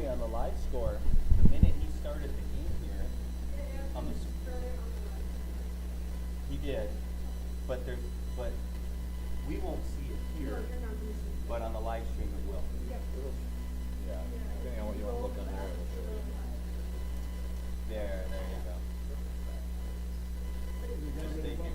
Joey on the live score, the minute he started the game here, on the he did, but we won't see it here, but on the live stream it will. Yeah, depending on what you want to look on there, it'll show you. There you go. Just thank you.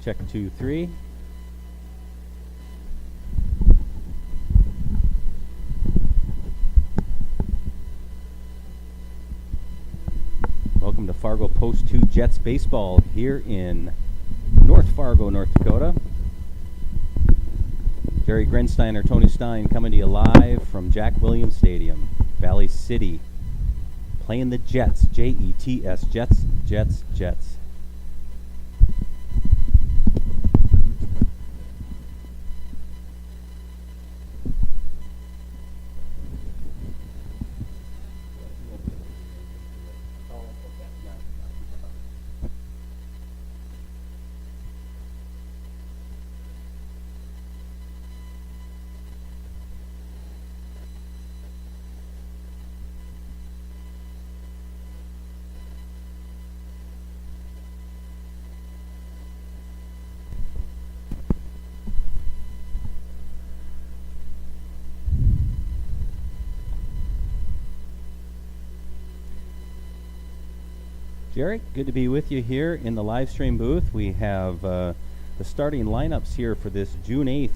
Check 2, 3. Welcome to Fargo Post 2 Jets baseball here in North Fargo, North Dakota. Jerry Grensteiner, Tony Stein coming to you live from Jack Williams Stadium, Valley City, playing the Jets, Jets, Jets, Jets, Jets. Jerry, good to be with you here in the live stream booth. We have the starting lineups here for this June 8th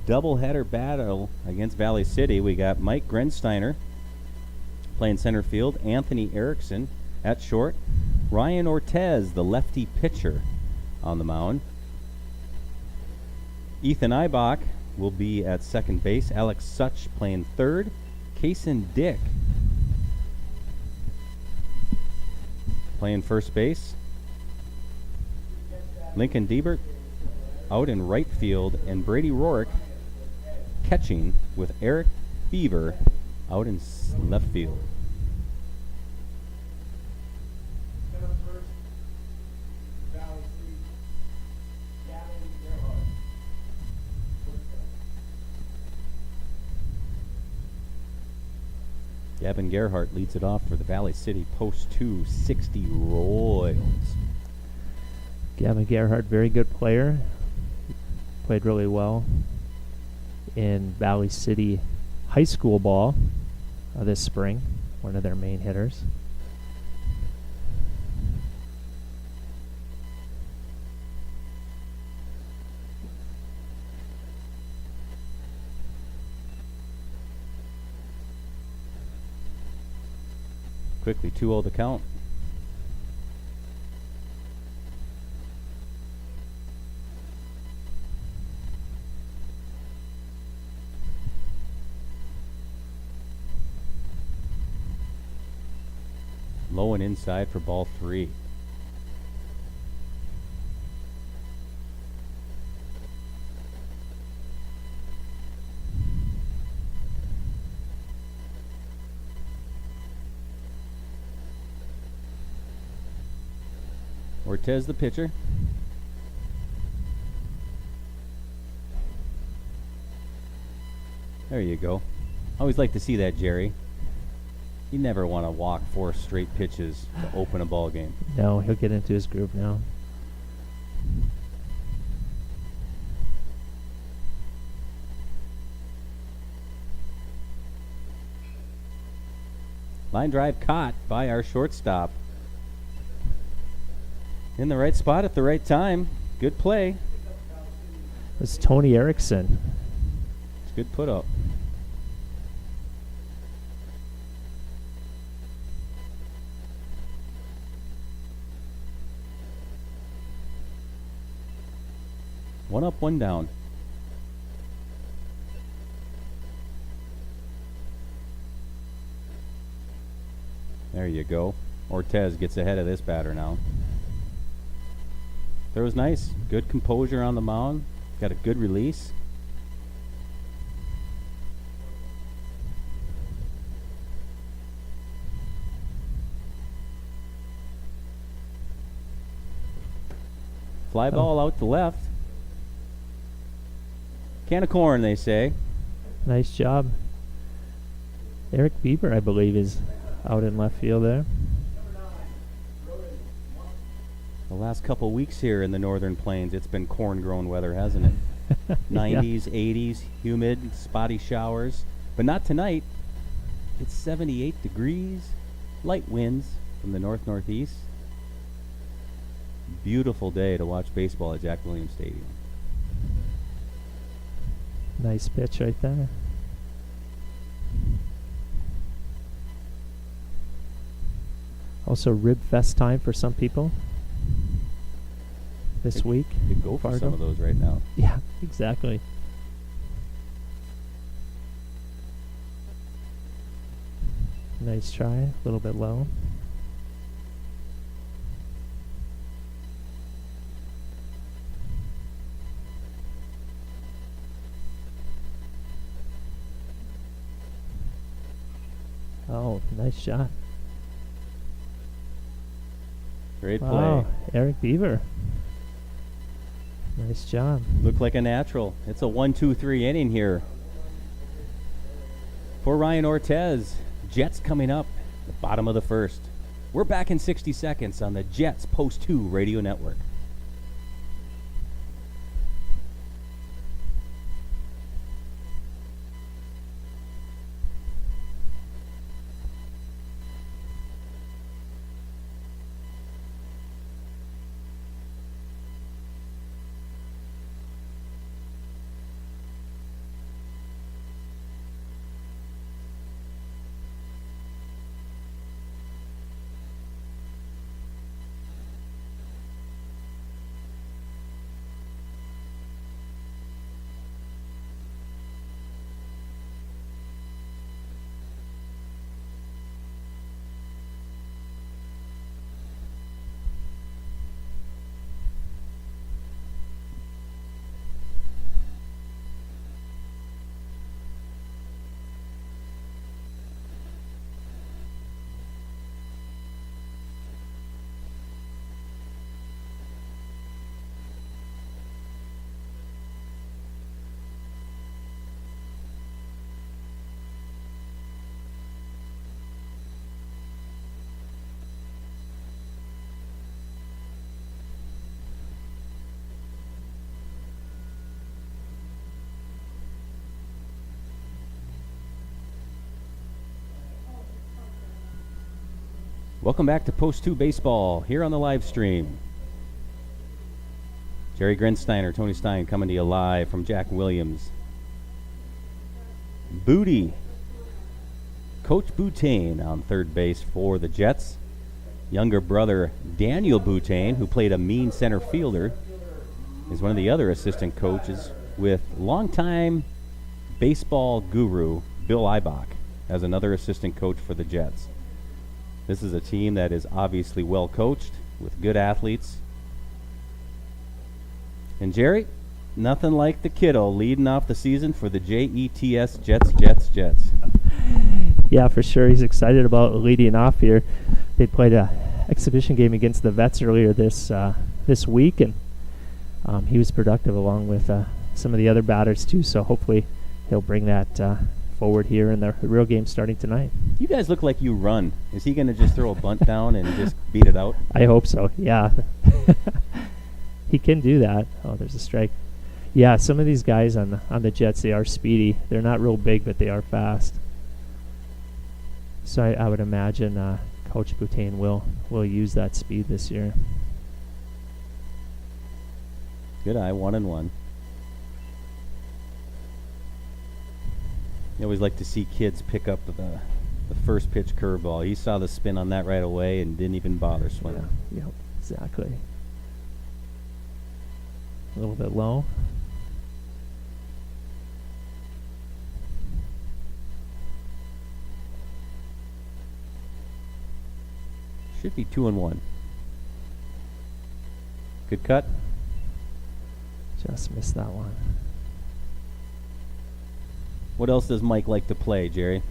doubleheader battle against Valley City. We got Mike Grensteiner playing center field, Anthony Erickson at short, Ryan Ortez, the lefty pitcher, on the mound. Ethan Eibach will be at second base, Alex Such playing third, Kaysen Dick playing first base. Lincoln Diebert out in right field, and Brady Rourke catching with Eric Beaver out in left field. Gavin Gerhardt leads it off for the Valley City Post 260 Royals. Gavin Gerhardt, very good player. Played really well in Valley City high school ball this spring. One of their main hitters. Quickly, 2-0 the count. Low and inside for ball 3. Ortez the pitcher. There you go. Always like to see that, Jerry. You never want to walk 4 straight pitches to open a ball game. No, he'll get into his groove now. Line drive caught by our shortstop. In the right spot at the right time. Good play. It's Tony Erickson. It's a good put up. One up, one down. There you go. Ortez gets ahead of this batter now. There was nice. Good composure on the mound. Got a good release. Fly ball out to left. Can of corn, they say. Nice job. Eric Bieber, I believe, is out in left field there. The last couple weeks here in the Northern Plains, it's been corn-grown weather, hasn't it? 90s, 80s, humid, spotty showers. But not tonight. It's 78 degrees, light winds from the north-northeast. Beautiful day to watch baseball at Jack Williams Stadium. Nice pitch right there. Also Rib Fest time for some people this week. Could go for Fargo. some of those right now. Yeah, exactly. Nice try, a little bit low. Oh, nice shot. Great play. Wow, Eric Beaver. Nice job. Looked like a natural. It's a 1-2-3 inning here for Ryan Ortez. Jets coming up, the bottom of the first. We're back in 60 seconds on the Jets Post 2 Radio Network. Welcome back to Post 2 Baseball here on the live stream. Jerry Grensteiner, Tony Stein coming to you live from Jack Williams. Booty. Coach Boutain on third base for the Jets. Younger brother Daniel Boutain, who played a mean center fielder, is one of the other assistant coaches with longtime baseball guru Bill Eibach as another assistant coach for the Jets. This is a team that is obviously well coached with good athletes. And Jerry, nothing like the kiddo leading off the season for the JETS Jets. Yeah, for sure. He's excited about leading off here. They played a exhibition game against the Vets earlier this week, and he was productive along with some of the other batters too. So hopefully he'll bring that forward here in the real game starting tonight. You guys look like you run. Is he going to just throw a bunt down and just beat it out? I hope so. Yeah, he can do that. Oh, there's a strike. Yeah, some of these guys on the Jets, they are speedy. They're not real big, but they are fast. So I would imagine Coach Boutain will use that speed this year. Good eye, 1-1. You always like to see kids pick up the first pitch curveball. He saw the spin on that right away and didn't even bother swinging. Yeah. Yep. Exactly. A little bit low. Should be 2-1. Good cut. Just missed that one. What else does Mike like to play, Jerry?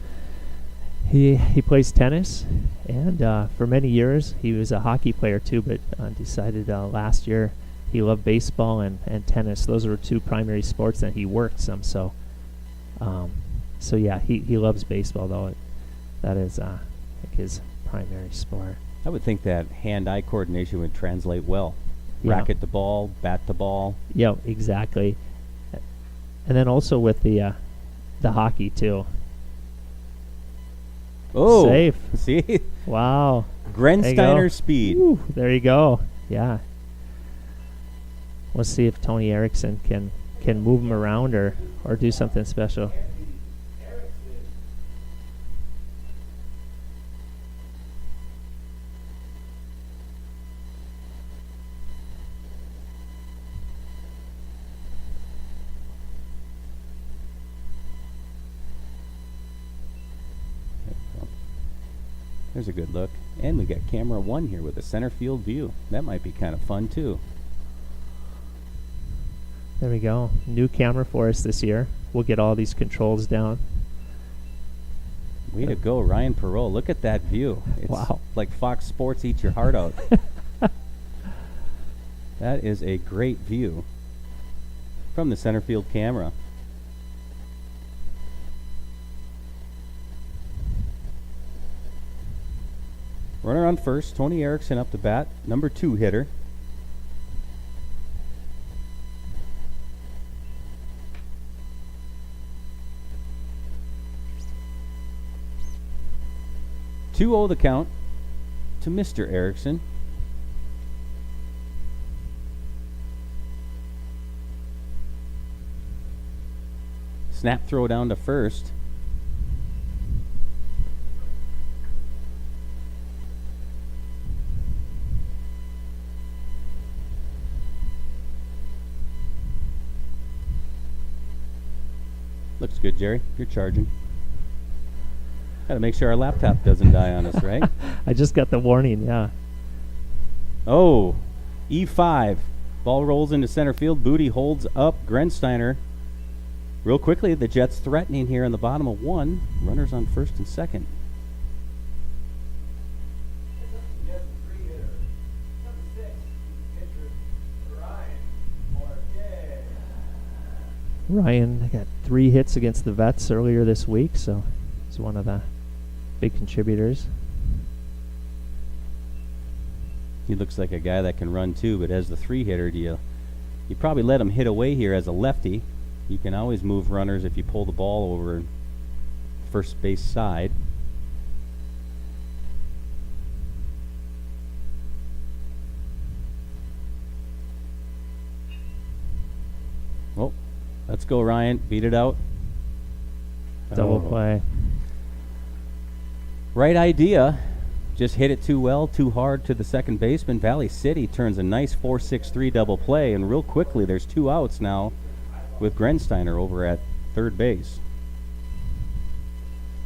He plays tennis, and for many years he was a hockey player too, but decided last year he loved baseball and tennis. Those were two primary sports that he worked some. So yeah, he loves baseball though. That is like his primary sport. I would think that hand-eye coordination would translate well. Yeah. Racket the ball, bat the ball. Yeah, exactly. And then also with the hockey too. Oh, safe. See? Wow. Grensteiner speed. Woo, there you go. Yeah. Let's see if Tony Erickson can move him around or do something special. There's a good look. And we got camera 1 here with a center field view. That might be kind of fun too. There we go. New camera for us this year. We'll get all these controls down. Way to go, Ryan Perot. Look at that view. It's Wow. like Fox Sports eat your heart out. That is a great view from the center field camera. Runner on first, Tony Erickson up to bat, number 2 hitter. Two-0 the count to Mr. Erickson. Snap throw down to first. Looks good, Jerry. You're charging. Gotta make sure our laptop doesn't die on us, right? I just got the warning, yeah. Oh, E5. Ball rolls into center field. Booty holds up Grensteiner. Real quickly, the Jets threatening here in the bottom of 1. Runners on first and second. Ryan got 3 hits against the Vets earlier this week, so he's one of the big contributors. He looks like a guy that can run too, but as the 3-hitter, you probably let him hit away here as a lefty. You can always move runners if you pull the ball over first base side. Oh, let's go, Ryan. Beat it out. Double Oh. play. Right idea. Just hit it too well, too hard to the second baseman. Valley City turns a nice 4-6-3 double play, and real quickly there's 2 outs now with Grensteiner over at third base.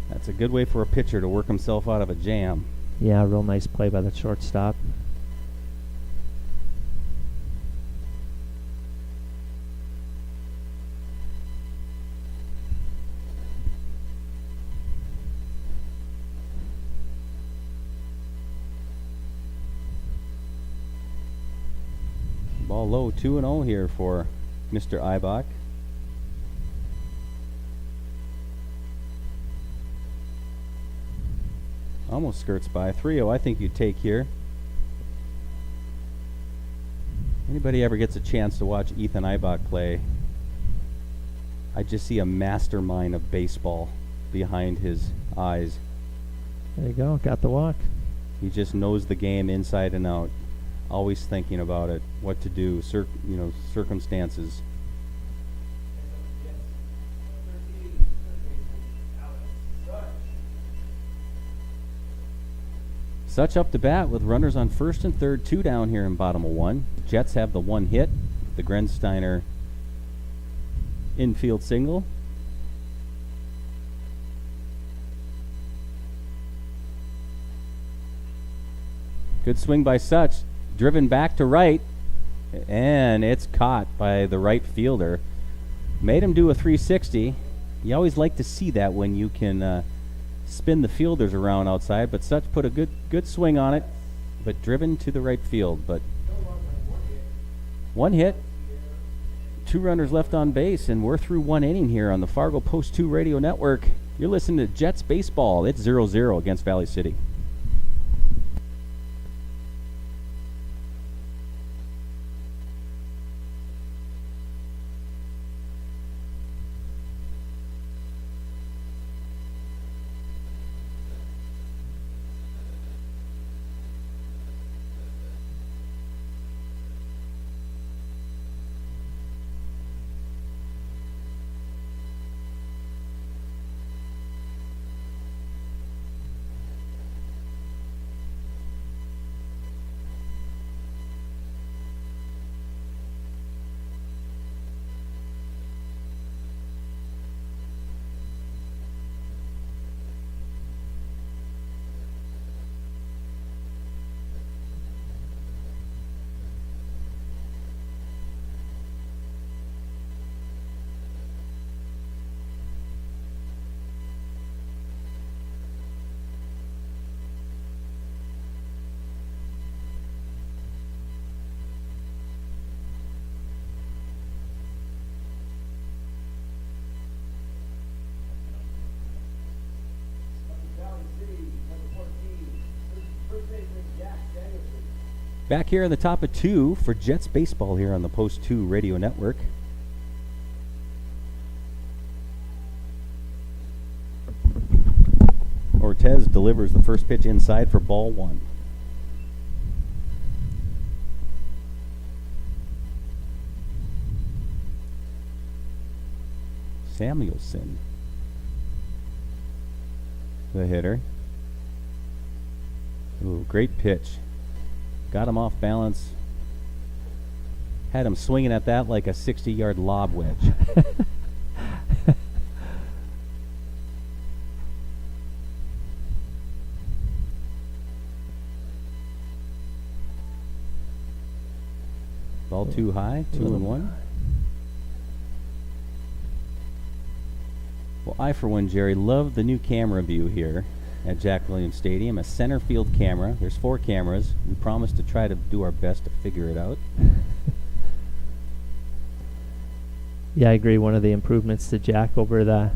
That's a good way for a pitcher to work himself out of a jam. Yeah, real nice play by the shortstop. Ball low, 2-0 here for Mr. Eibach. Almost skirts by. 3-0 I think you take here. Anybody ever gets a chance to watch Ethan Eibach play, I just see a mastermind of baseball behind his eyes. There you go, got the walk. He just knows the game inside and out. always thinking about it, what to do, circumstances. Such up to bat with runners on first and third, 2 down here in bottom of 1. The Jets have the 1 hit, the Grensteiner infield single. Good swing by Such, driven back to right, and it's caught by the right fielder. Made him do a 360. You always like to see that when you can spin the fielders around outside, but Such put a good swing on it, but driven to the right field. But 1 hit, 2 runners left on base, and we're through 1 inning here on the Fargo Post 2 Radio Network. You're listening to Jets baseball. It's 0-0 against Valley City. Back here in the top of 2 for Jets baseball here on the Post 2 Radio Network. Ortez delivers the first pitch inside for ball 1. Samuelson, the hitter. Ooh, great pitch. Got him off balance. Had him swinging at that like a 60-yard lob wedge. Ball too high, 2-1. Well, I, for one, Jerry, love the new camera view here at Jack Williams Stadium, a center field camera. There's 4 cameras. We promise to try to do our best to figure it out. Yeah, I agree. One of the improvements to Jack over the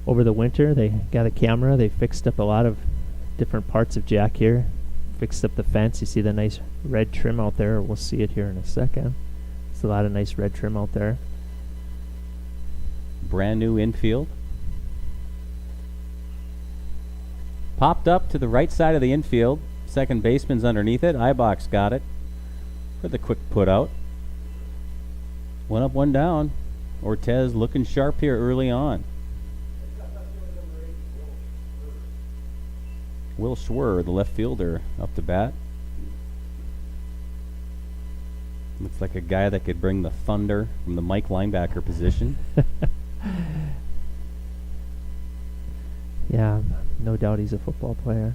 winter, they got a camera. They fixed up a lot of different parts of Jack here. Fixed up the fence. You see the nice red trim out there. We'll see it here in a second. There's a lot of nice red trim out there. Brand new infield. Popped up to the right side of the infield. Second baseman's underneath it. Ibach got it for the quick put out. 1 up, 1 down. Ortez looking sharp here early on. Will Schwer, the left fielder, up to bat. Looks like a guy that could bring the thunder from the Mike linebacker position. Yeah, no doubt he's a football player.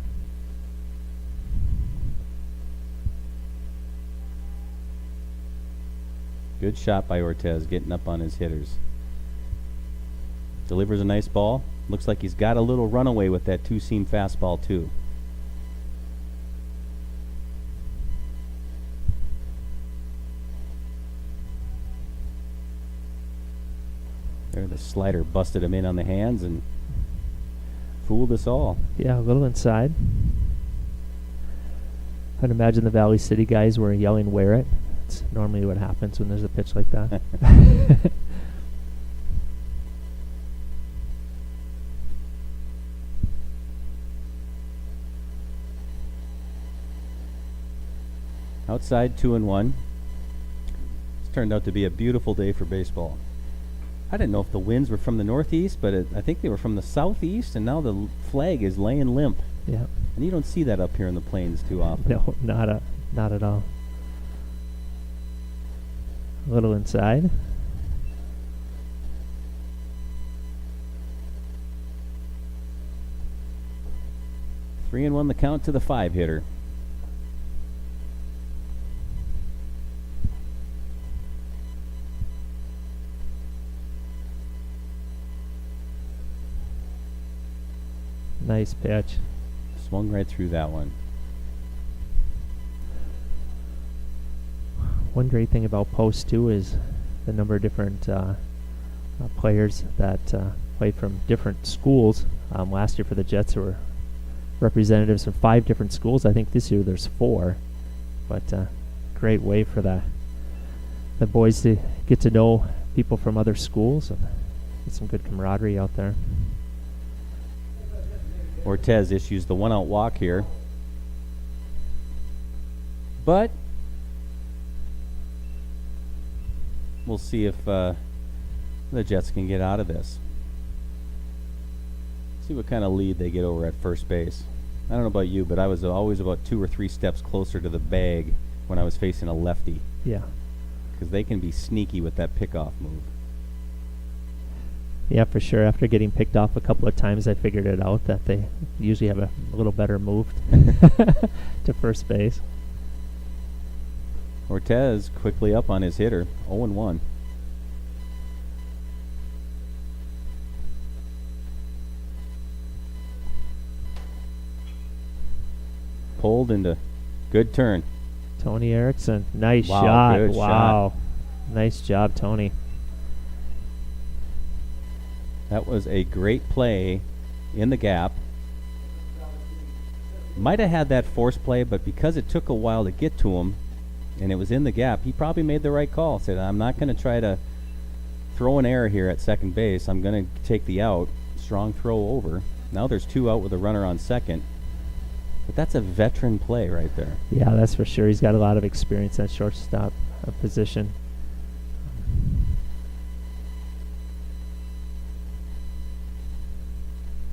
Good shot by Ortez, getting up on his hitters. Delivers a nice ball. Looks like he's got a little runaway with that 2-seam fastball, too. There, the slider busted him in on the hands and fooled us all. Yeah, a little inside. I'd imagine the Valley City guys were yelling, "Wear it." That's normally what happens when there's a pitch like that. Outside 2-1. It's turned out to be a beautiful day for baseball. I didn't know if the winds were from the northeast, but I think they were from the southeast, and now the flag is laying limp. Yeah. And you don't see that up here in the plains too often. No, not at all. A little inside. Three and one the count to the 5-hitter. Nice pitch. Swung right through that one. One great thing about Post too is the number of different players that played from different schools. Last year for the Jets, there were representatives from 5 different schools. I think this year there's 4. But great way for the boys to get to know people from other schools and get some good camaraderie out there. Ortez issues the 1-out walk here. But we'll see if the Jets can get out of this. See what kind of lead they get over at first base. I don't know about you, but I was always about 2 or 3 steps closer to the bag when I was facing a lefty. Yeah. Because they can be sneaky with that pickoff move. Yeah, for sure. After getting picked off a couple of times, I figured it out that they usually have a little better move to first base. Ortez quickly up on his hitter, 0-1. Pulled into good turn. Tony Erickson, nice Wow, shot. good Wow. Nice job, Tony. That was a great play in the gap. Might have had that force play, but because it took a while to get to him and it was in the gap, he probably made the right call. Said, I'm not going to try to throw an error here at second base. I'm going to take the out. Strong throw over. Now there's 2 out with a runner on second. But that's a veteran play right there. Yeah, that's for sure. He's got a lot of experience at shortstop position.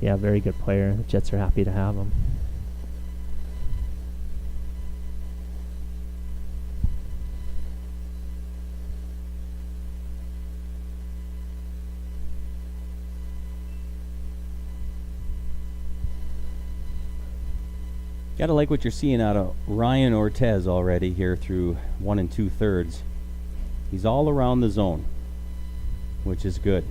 Yeah, very good player. The Jets are happy to have him. Gotta like what you're seeing out of Ryan Ortez already here through 1 2/3. He's all around the zone, which is good.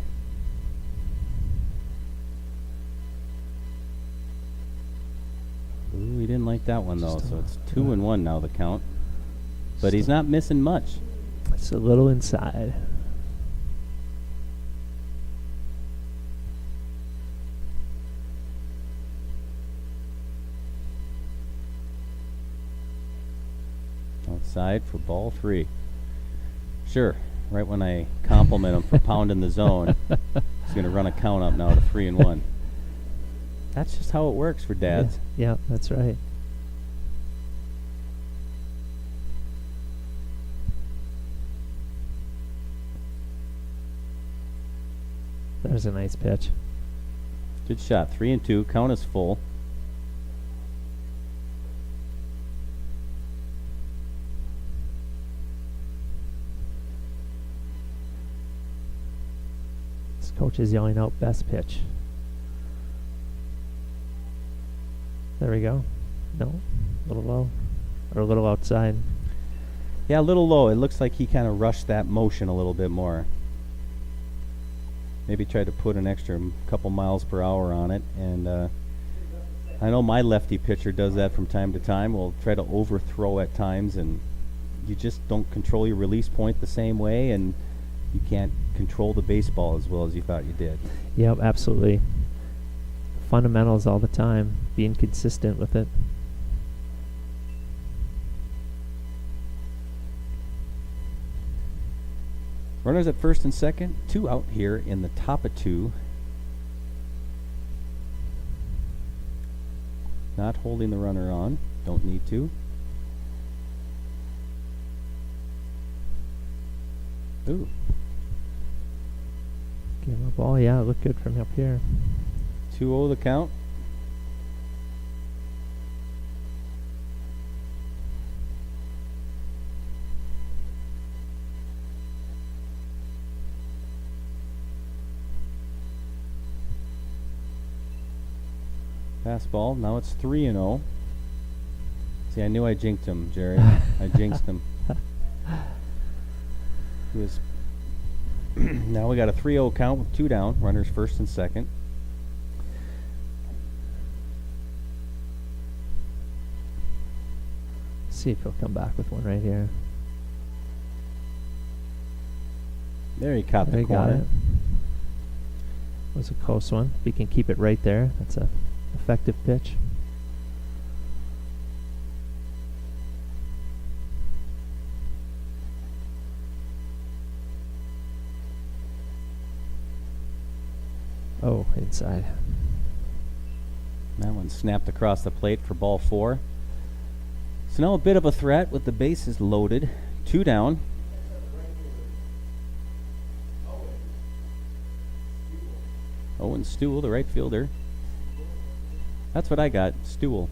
Ooh, he didn't like that one though, so it's 2-1 now the count. But he's not missing much. It's a little inside. Outside for ball 3. Sure, right when I compliment him for pounding the zone, he's going to run a count up now to 3-1. That's just how it works for dads. Yeah, that's right. That was a nice pitch. Good shot. 3-2. Count is full. This coach is yelling out best pitch. There we go. No, a little low, or a little outside. Yeah, a little low. It looks like he kind of rushed that motion a little bit more. Maybe tried to put an extra couple miles per hour on it. And I know my lefty pitcher does that from time to time. Will try to overthrow at times, and you just don't control your release point the same way, and you can't control the baseball as well as you thought you did. Yep, absolutely. Fundamentals all the time, being consistent with it. Runners at first and second, 2 out here in the top of 2. Not holding the runner on, don't need to. Ooh. Give him a ball. Yeah, it looked good from up here. 2-0 the count. Fastball. Now it's 3-0. See, I knew I jinxed him, Jerry. I jinxed him. He was. Now we got a 3-0 count with 2 down. Runners first and second. See if he'll come back with one right here. There he caught There the he got corner. it. Was a close one. If he can keep it right there, that's a effective pitch. Oh, inside. That one snapped across the plate for ball 4. So now a bit of a threat with the bases loaded. 2 down. Owen Stewell, the right fielder. That's what I got, Stewell.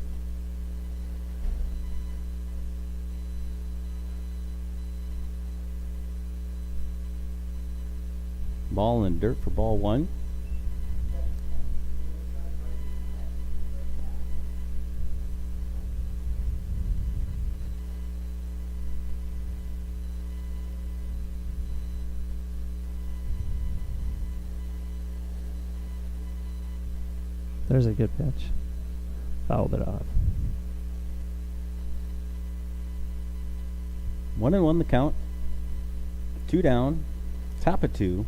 Ball in the dirt for ball 1. There's a good pitch. Fouled it off. 1-1 the count. 2 down. Top of 2.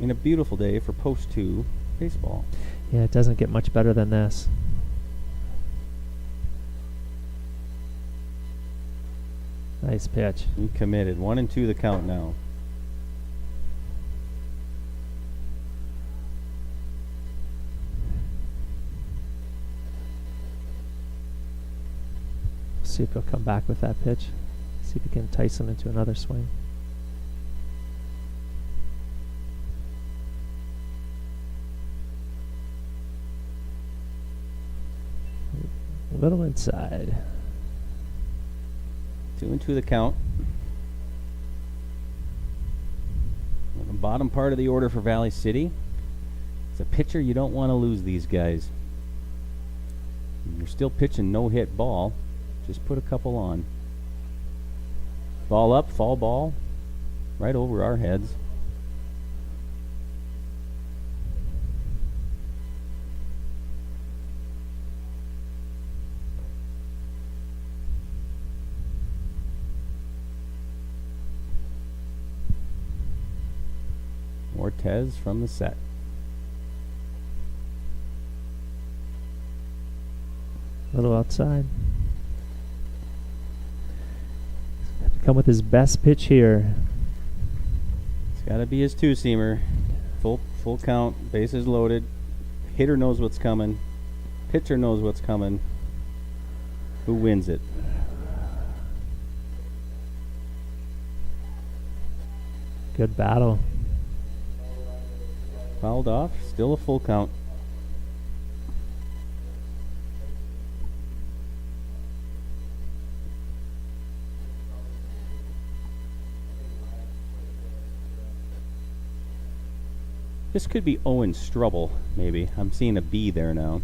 And a beautiful day for post 2 baseball. Yeah, it doesn't get much better than this. Nice pitch. He committed. 1-2 the count now. See if he'll come back with that pitch. See if he can entice him into another swing. A little inside. 2-2 the count. On the bottom part of the order for Valley City. It's a pitcher you don't want to lose these guys. You're still pitching no-hit ball. Just put a couple on. Ball up, fall ball. Right over our heads. Ortez from the set. A little outside. Have to come with his best pitch here. It's got to be his 2-seamer. Full count, bases loaded. Hitter knows what's coming. Pitcher knows what's coming. Who wins it? Good battle. Fouled off. Still a full count. This could be Owen Strubble, maybe. I'm seeing a B there now.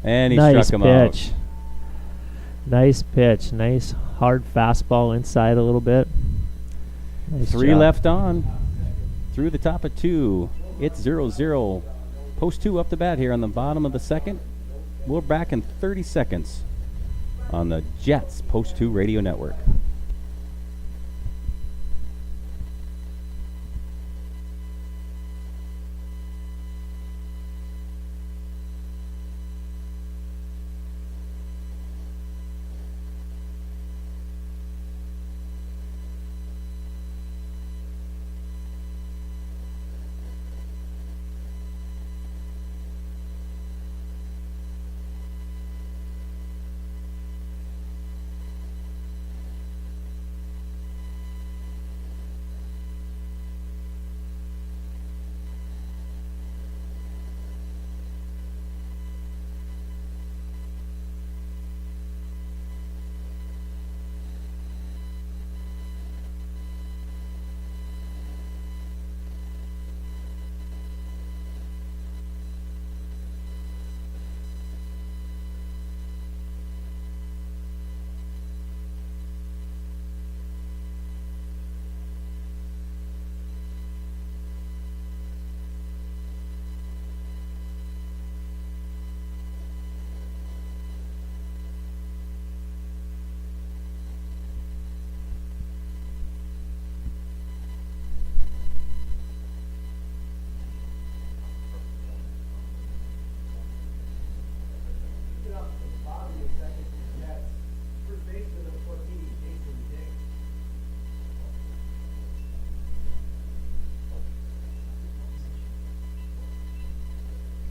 And he Nice struck him pitch. out. Nice pitch. Nice hard fastball inside a little bit. Nice 3 job. left on. Through the top of 2. It's 0-0. Post 2 up the bat here on the bottom of the second. We're back in 30 seconds on the Jets Post 2 Radio Network.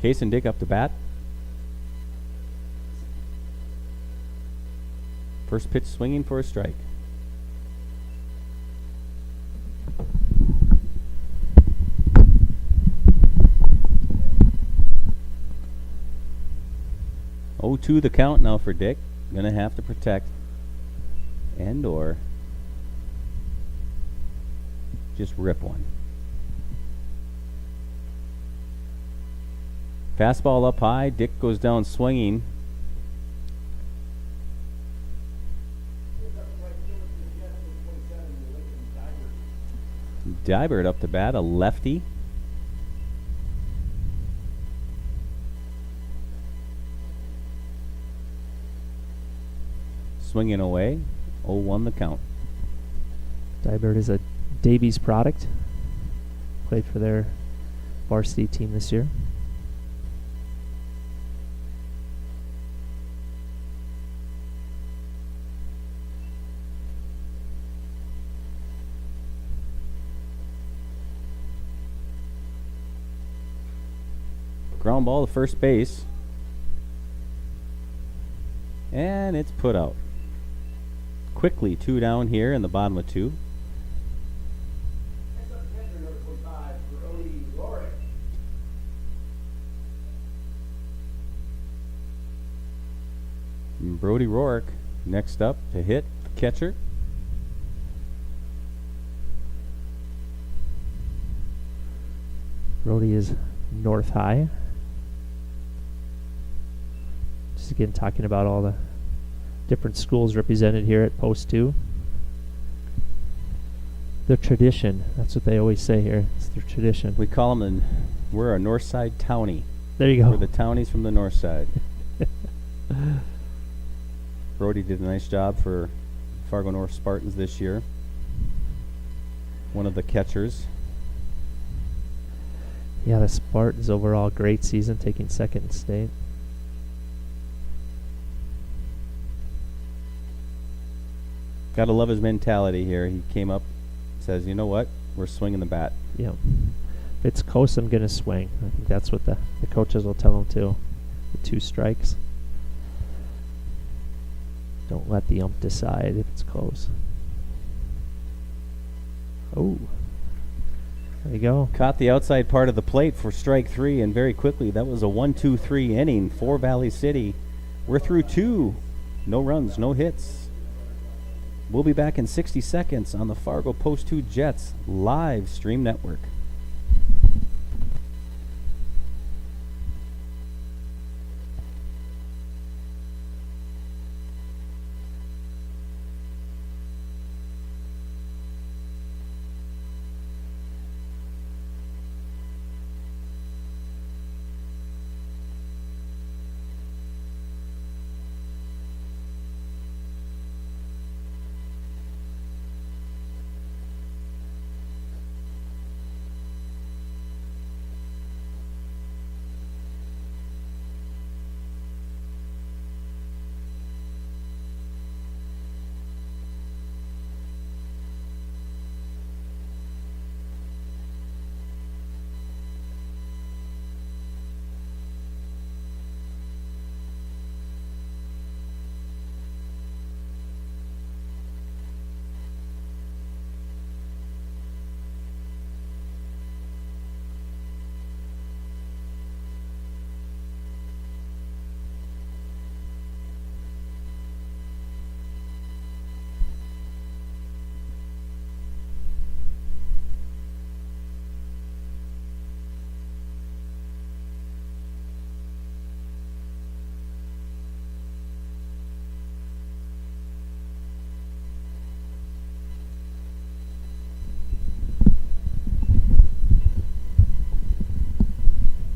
Case and Dick up to bat. First pitch swinging for a strike. Oh, 2 the count now for Dick. Gonna have to protect and or just rip one. Fastball up high. Dick goes down swinging. Dybert up to bat, a lefty. Swinging away. 0-1 the count. Dybert is a Davies product. Played for their varsity team this year. Ground ball to first base. And it's put out. Quickly 2 down here in the bottom of 2. And Brody Rourke next up to hit the catcher. Brody is North High. Just again talking about all the different schools represented here at Post 2. The tradition, that's what they always say here. It's their tradition. We call them we're a North Side townie. There you go. We're the townies from the North Side. Brody did a nice job for Fargo North Spartans this year. One of the catchers. Yeah, the Spartans overall great season, taking second in state. Gotta love his mentality here. He came up, says, you know what? We're swinging the bat. Yeah. If it's close, I'm going to swing. I think that's what the coaches will tell him too. The 2 strikes. Don't let the ump decide if it's close. Oh. There you go. Caught the outside part of the plate for strike 3, and very quickly, that was a 1-2-3 inning for Valley City. We're through 2. No runs, no hits. We'll be back in 60 seconds on the Fargo Post 2 Jets live stream network.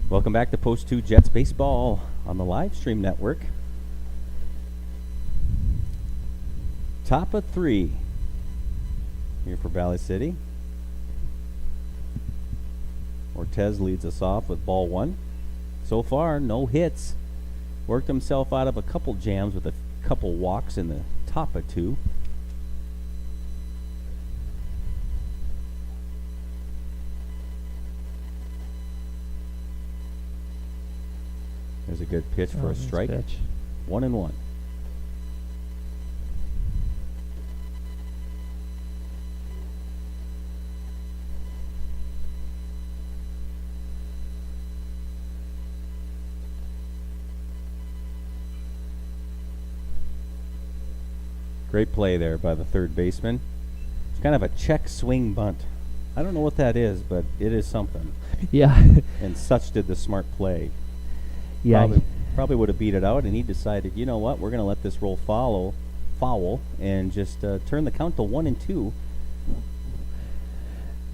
Welcome back to Post 2 Jets Baseball on the live stream network. Top of 3 here for Valley City. Ortez leads us off with ball 1. So far, no hits. Worked himself out of a couple jams with a couple walks in the top of 2. There's a good pitch for a nice strike. pitch. 1-1. Great play there by the third baseman. It's kind of a check swing bunt. I don't know what that is, but it is something. Yeah. And Such did the smart play. Yeah. Probably would have beat it out, and he decided, you know what, we're going to let this roll foul, and just turn the count to 1-2.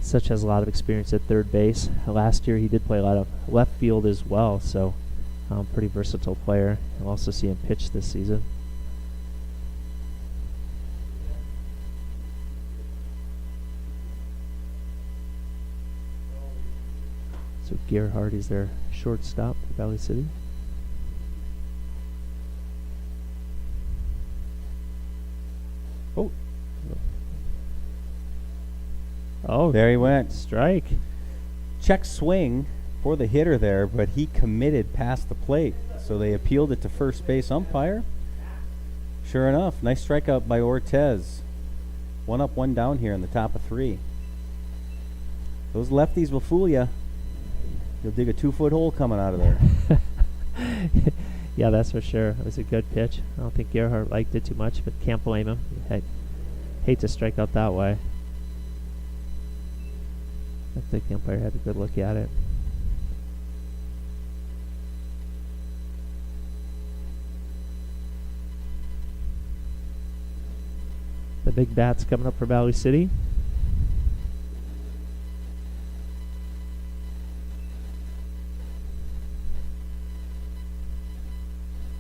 Such has a lot of experience at third base. Last year he did play a lot of left field as well, so pretty versatile player. You'll also see him pitch this season. So Gerhardt is their shortstop for Valley City. Oh, There he went. strike. Check swing for the hitter there, but he committed past the plate. So they appealed it to first base umpire. Sure enough, nice strikeout by Ortez. 1 up, 1 down here in the top of 3. Those lefties will fool you. You'll dig a 2-foot hole coming out of there. Yeah, that's for sure. It was a good pitch. I don't think Gerhardt liked it too much, but can't blame him. Hate to strike out that way. I think the umpire had a good look at it. The big bats coming up for Valley City.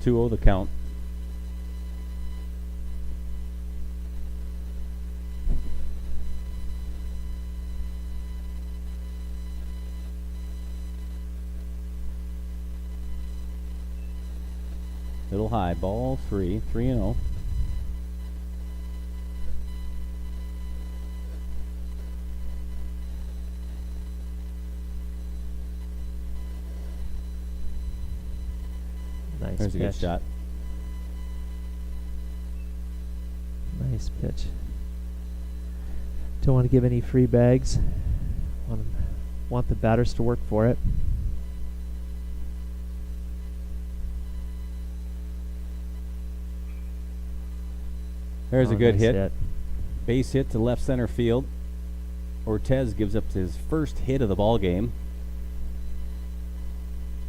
Two-0 the count. Little high, ball 3, 3-0. Nice There's a good pitch. shot. Nice pitch. Don't want to give any free bags. Want the batters to work for it. There's a Oh, good nice hit. Base hit to left center field. Ortez gives up his first hit of the ball game.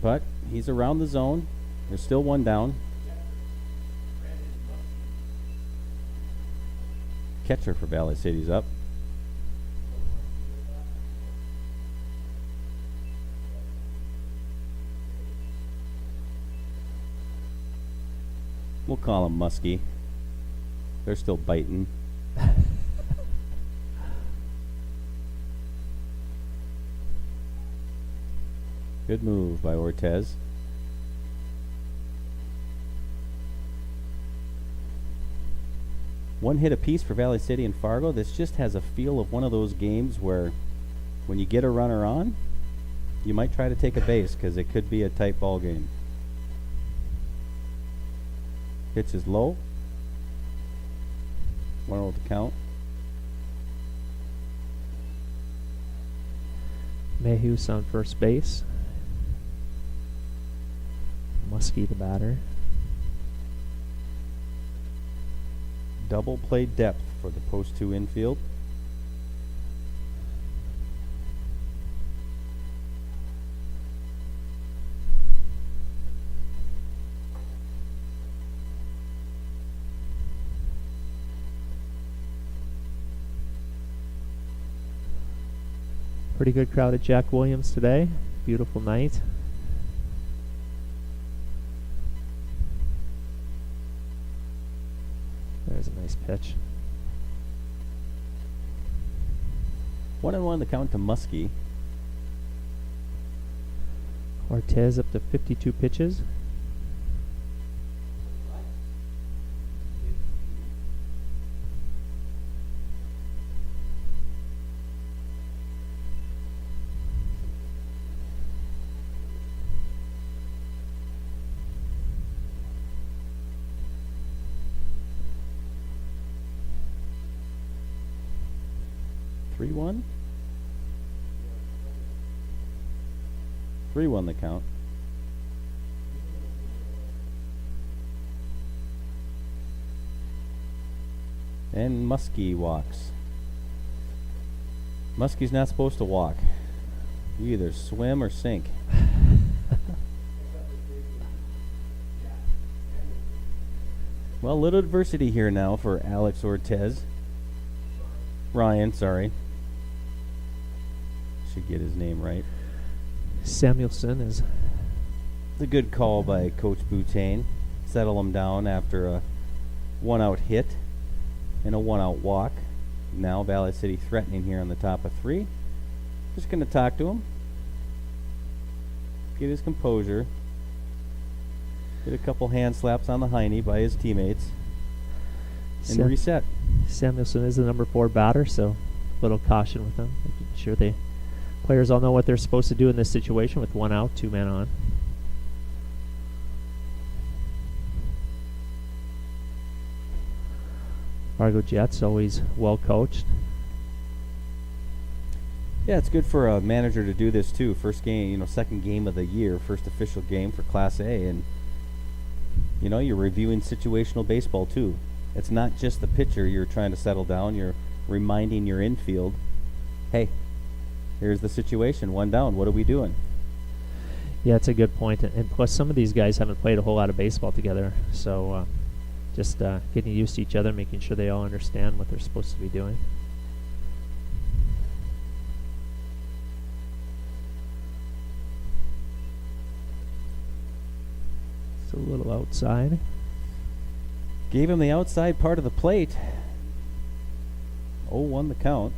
But he's around the zone. There's still 1 down. Catcher for Valley City's up. We'll call him Muskie. They're still biting. Good move by Ortez. One hit apiece for Valley City and Fargo. This just has a feel of one of those games where when you get a runner on, you might try to take a base because it could be a tight ball game. Pitch is low. 1-0 to count. Mayhew's on first base. Muskie the batter. Double play depth for the post 2 infield. Pretty good crowd at Jack Williams today. Beautiful night. There's a nice pitch. 1-1 the count to Muskie. Ortez up to 52 pitches. 3-1? 3-1 the count. And Muskie walks. Muskie's not supposed to walk. You either swim or sink. Well, little adversity here now for Alex Ortez. Ryan, sorry. Should get his name right. Samuelson is It's a good call by Coach Boutain. Settle him down after a one-out hit and a one-out walk. Now Valley City threatening here on the top of 3. Just going to talk to him. Get his composure. Get a couple hand slaps on the hiney by his teammates. And Sam- reset. Samuelson is the number 4 batter, so a little caution with him. Making sure the players all know what they're supposed to do in this situation with 1 out, 2 men on. Fargo Jets always well coached. Yeah, it's good for a manager to do this too. First game, second game of the year, first official game for Class A, and you're reviewing situational baseball too. It's not just the pitcher you're trying to settle down. You're reminding your infield, hey, here's the situation. 1 down. What are we doing? Yeah, it's a good point. And plus, some of these guys haven't played a whole lot of baseball together, so just getting used to each other, making sure they all understand what they're supposed to be doing. It's a little outside. Gave him the outside part of the plate. 0-1 the count.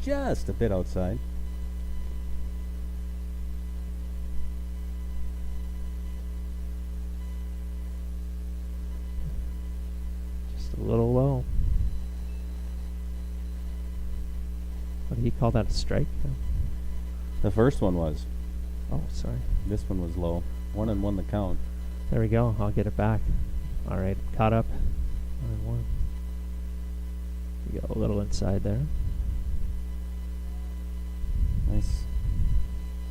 Just a bit outside. Just a little low. What do you call that, a strike? The first one was. Oh, sorry. This one was low. 1-1 the count. There we go. I'll get it back. All right, caught up. 1-1. We go a little inside there.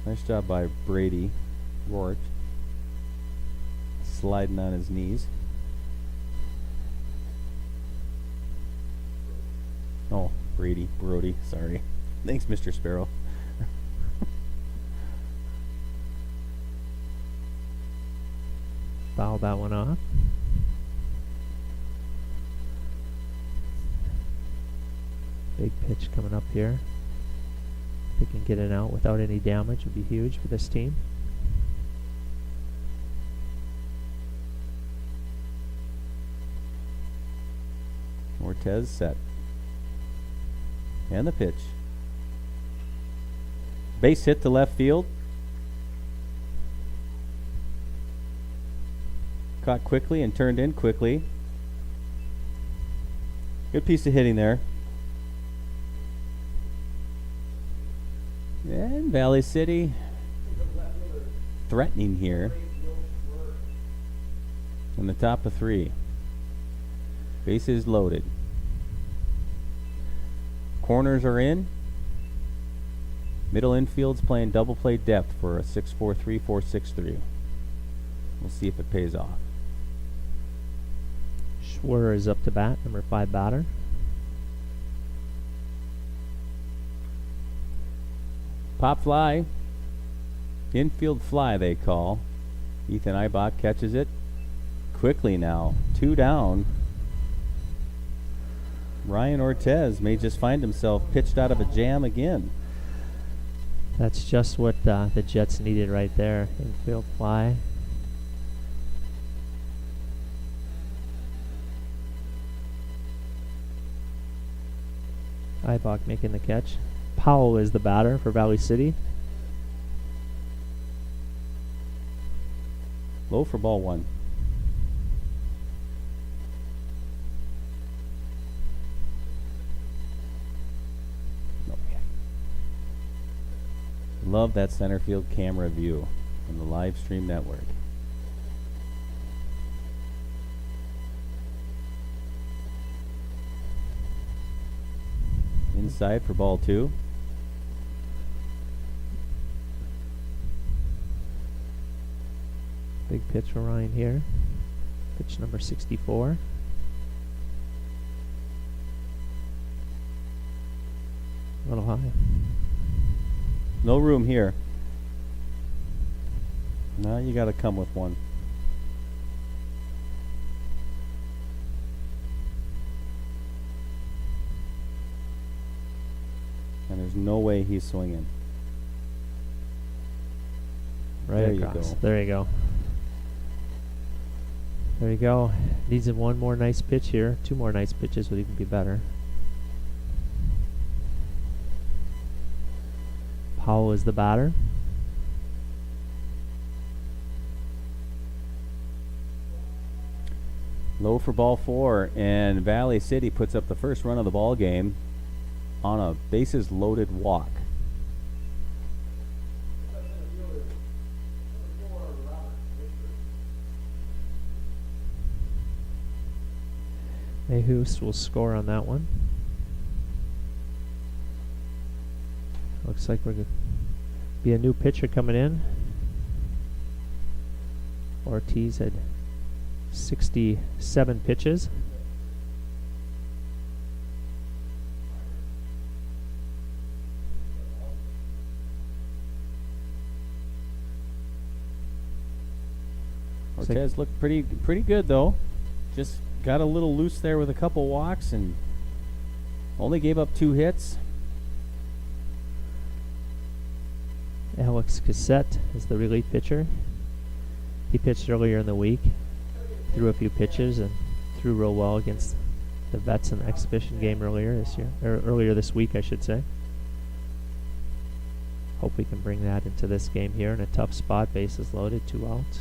Nice job by Brady Rourke. Sliding on his knees. Oh, Brody, sorry. Thanks, Mr. Sparrow. Foul that one off. Big pitch coming up here. If they can get it out without any damage, would be huge for this team. Ortez set. And the pitch. Base hit to left field. Caught quickly and turned in quickly. Good piece of hitting there. And Valley City threatening here. On the top of 3. Bases loaded. Corners are in. Middle infield's playing double play depth for a 6-4-3, 4-6-3. We'll see if it pays off. Schwer is up to bat, number 5 batter. Pop fly. Infield fly, they call. Ethan Eibach catches it. Quickly now. 2 down. Ryan Ortez may just find himself pitched out of a jam again. That's just what the Jets needed right there. Infield fly. Eibach making the catch. Powell is the batter for Valley City. Low for ball 1. Love that center field camera view from the live stream network. inside for ball 2. Big pitch for Ryan here. Pitch number 64. A little high. No room here. Now you got to come with one. And there's no way he's swinging. Right There you across. go. There you go. There you go. Needs one more nice pitch here. 2 more nice pitches would even be better. Powell is the batter. Low for ball 4, and Valley City puts up the first run of the ball game on a bases loaded walk. Mayhus will score on that one. Looks like we're going to be a new pitcher coming in. Ortiz had 67 pitches. Ortez looked pretty good though. Just got a little loose there with a couple walks and only gave up 2 hits. Alex Cassette is the relief pitcher. He pitched earlier in the week, threw a few pitches and threw real well against the Vets in the exhibition game earlier this year, or earlier this week, I should say. Hope we can bring that into this game here in a tough spot. Bases loaded, 2 outs.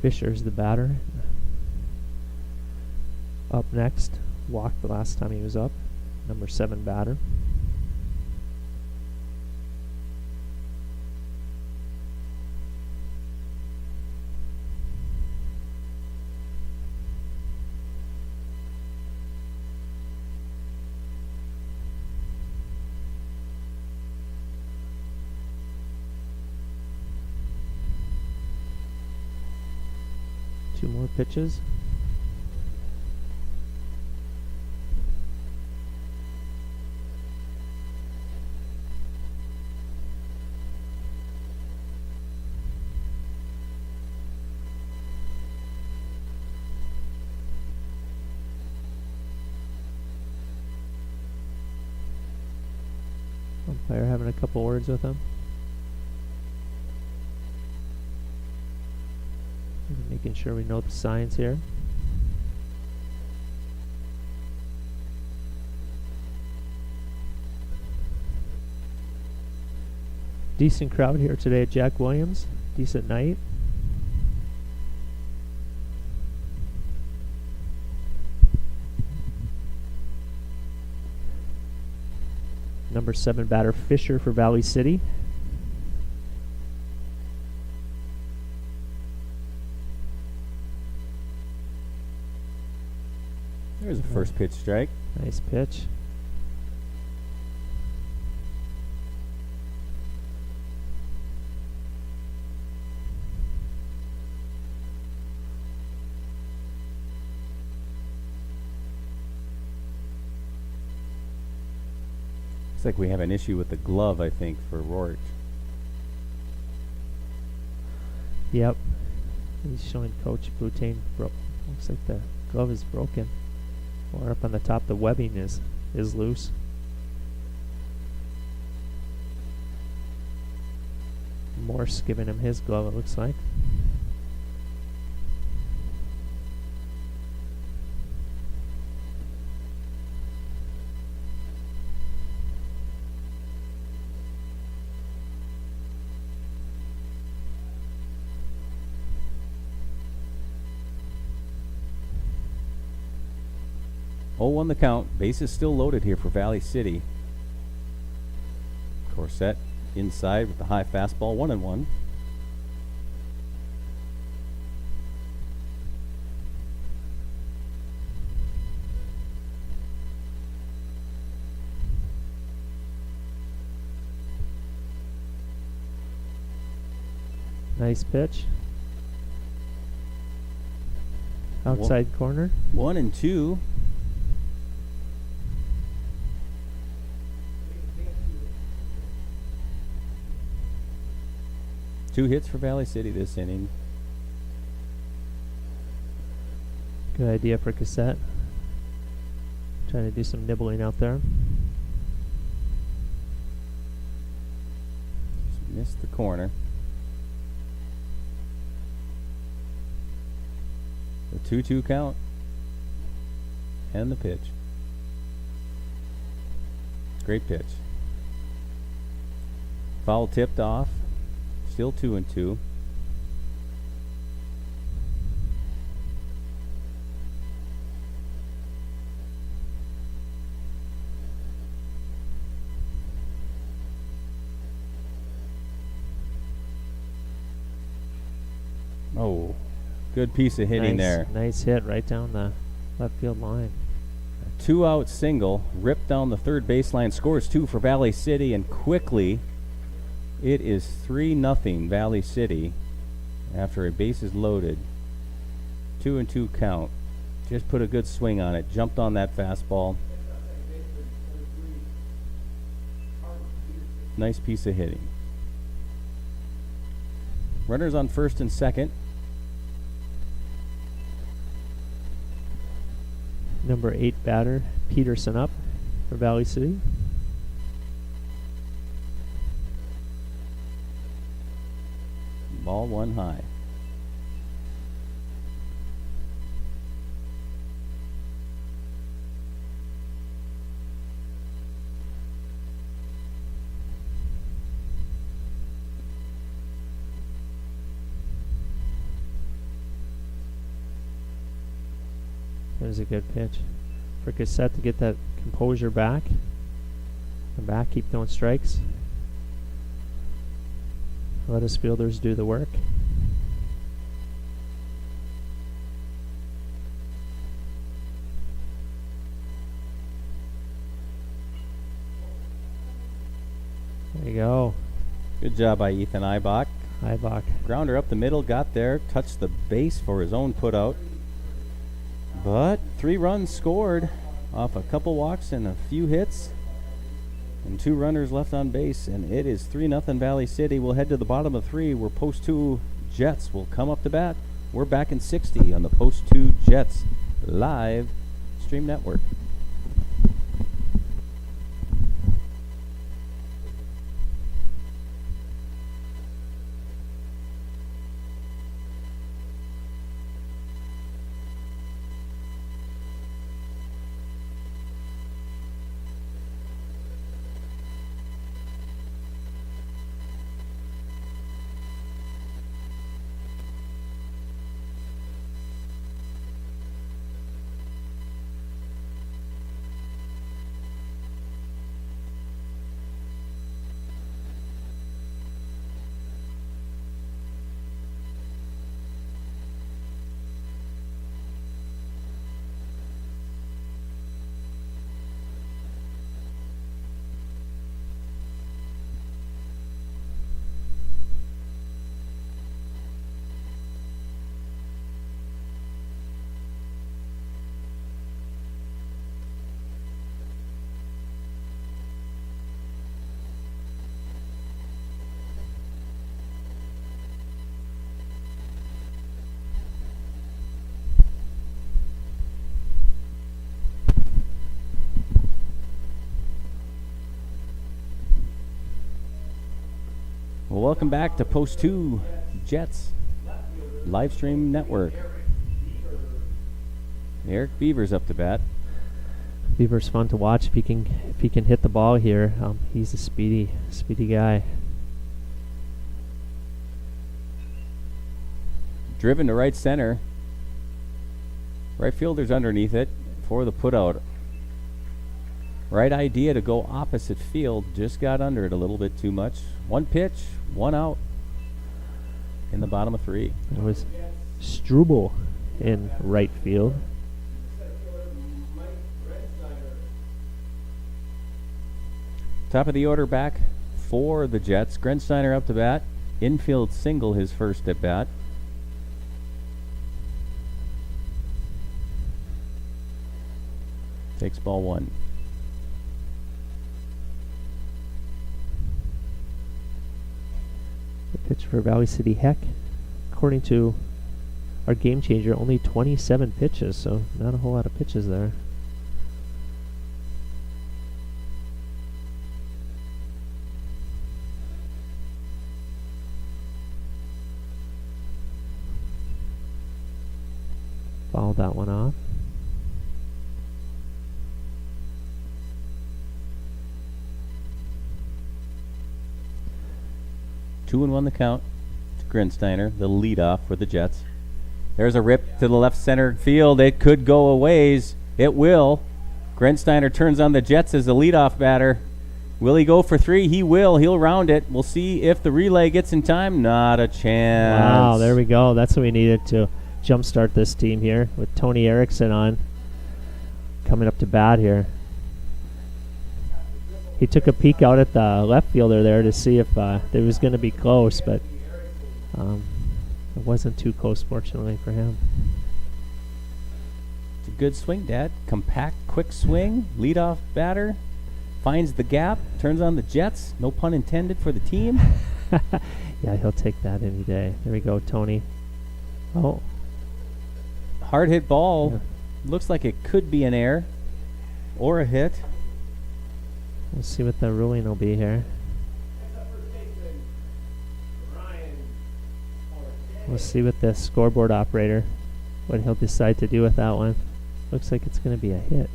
Fisher's the batter. Up next, walked the last time he was up. Number 7 batter. Two more pitches. Umpire having a couple words with him. Making sure we know the signs here. Decent crowd here today at Jack Williams. Decent night. Number 7 batter Fisher for Valley City. There's a first pitch strike. Nice pitch. Looks like we have an issue with the glove, I think, for Rourke. Yep. He's showing Coach Boutain. Looks like the glove is broken. Or up on the top, the webbing is loose. Morse giving him his glove, it looks like. 0-1 the count. Base is still loaded here for Valley City. Corsett inside with the high fastball, 1-1. Nice pitch. Outside corner. 1-2. Two hits for Valley City this inning. Good idea for Cassette. Trying to do some nibbling out there. Just missed the corner. The 2-2 count. And the pitch. Great pitch. Foul tipped off. Still 2-2. Oh, good piece of hitting there. Nice hit right down the left field line. A 2-out single, ripped down the third baseline, scores 2 for Valley City, and quickly it is 3-0 Valley City after a bases loaded. 2-2 count. Just put a good swing on it, jumped on that fastball. Nice piece of hitting. Runners on first and second. Number 8 batter, Peterson up for Valley City. Ball one high. That was a good pitch for Cassette to get that composure back. Come back, keep throwing strikes. Let us fielders do the work. There you go. Good job by Ethan Eibach. Eibach. Grounder up the middle, got there, touched the base for his own putout. But 3 runs scored off a couple walks and a few hits. And 2 runners left on base, and it is 3-0 Valley City. We'll head to the bottom of 3 where Post 2 Jets will come up to bat. We're back in 60 on the Post 2 Jets live stream network. Well, welcome back to Post 2 Jets live stream network. Eric Beaver's up to bat. Beaver's fun to watch if he can hit the ball here. He's a speedy guy. Driven to right center. Right fielder's underneath it for the putout. Right idea to go opposite field, just got under it a little bit too much. One pitch, one out in the bottom of 3. It was Struble in right field. Top of the order back for the Jets. Grensteiner up to bat. Infield single his first at bat. Takes ball 1. The pitch for Valley City Heck, according to our game changer, only 27 pitches, so not a whole lot of pitches there. Fouled that one off. Two and 1 the count to Grensteiner, the leadoff for the Jets. There's a rip to the left center field. It could go a ways. It will. Grensteiner turns on the Jets as the leadoff batter. Will he go for 3? He will. He'll round it. We'll see if the relay gets in time. Not a chance. Wow, there we go. That's what we needed to jumpstart this team here with Tony Erickson on coming up to bat here. He took a peek out at the left fielder there to see if it was going to be close, but it wasn't too close, fortunately for him. It's a good swing, Dad. Compact, quick swing. Leadoff batter. Finds the gap. Turns on the Jets. No pun intended for the team. Yeah, he'll take that any day. There we go, Tony. Oh. Hard hit ball. Yeah. Looks like it could be an error or a hit. We'll see what the ruling will be here. We'll see what the scoreboard operator, what he'll decide to do with that one. Looks like it's going to be a hit.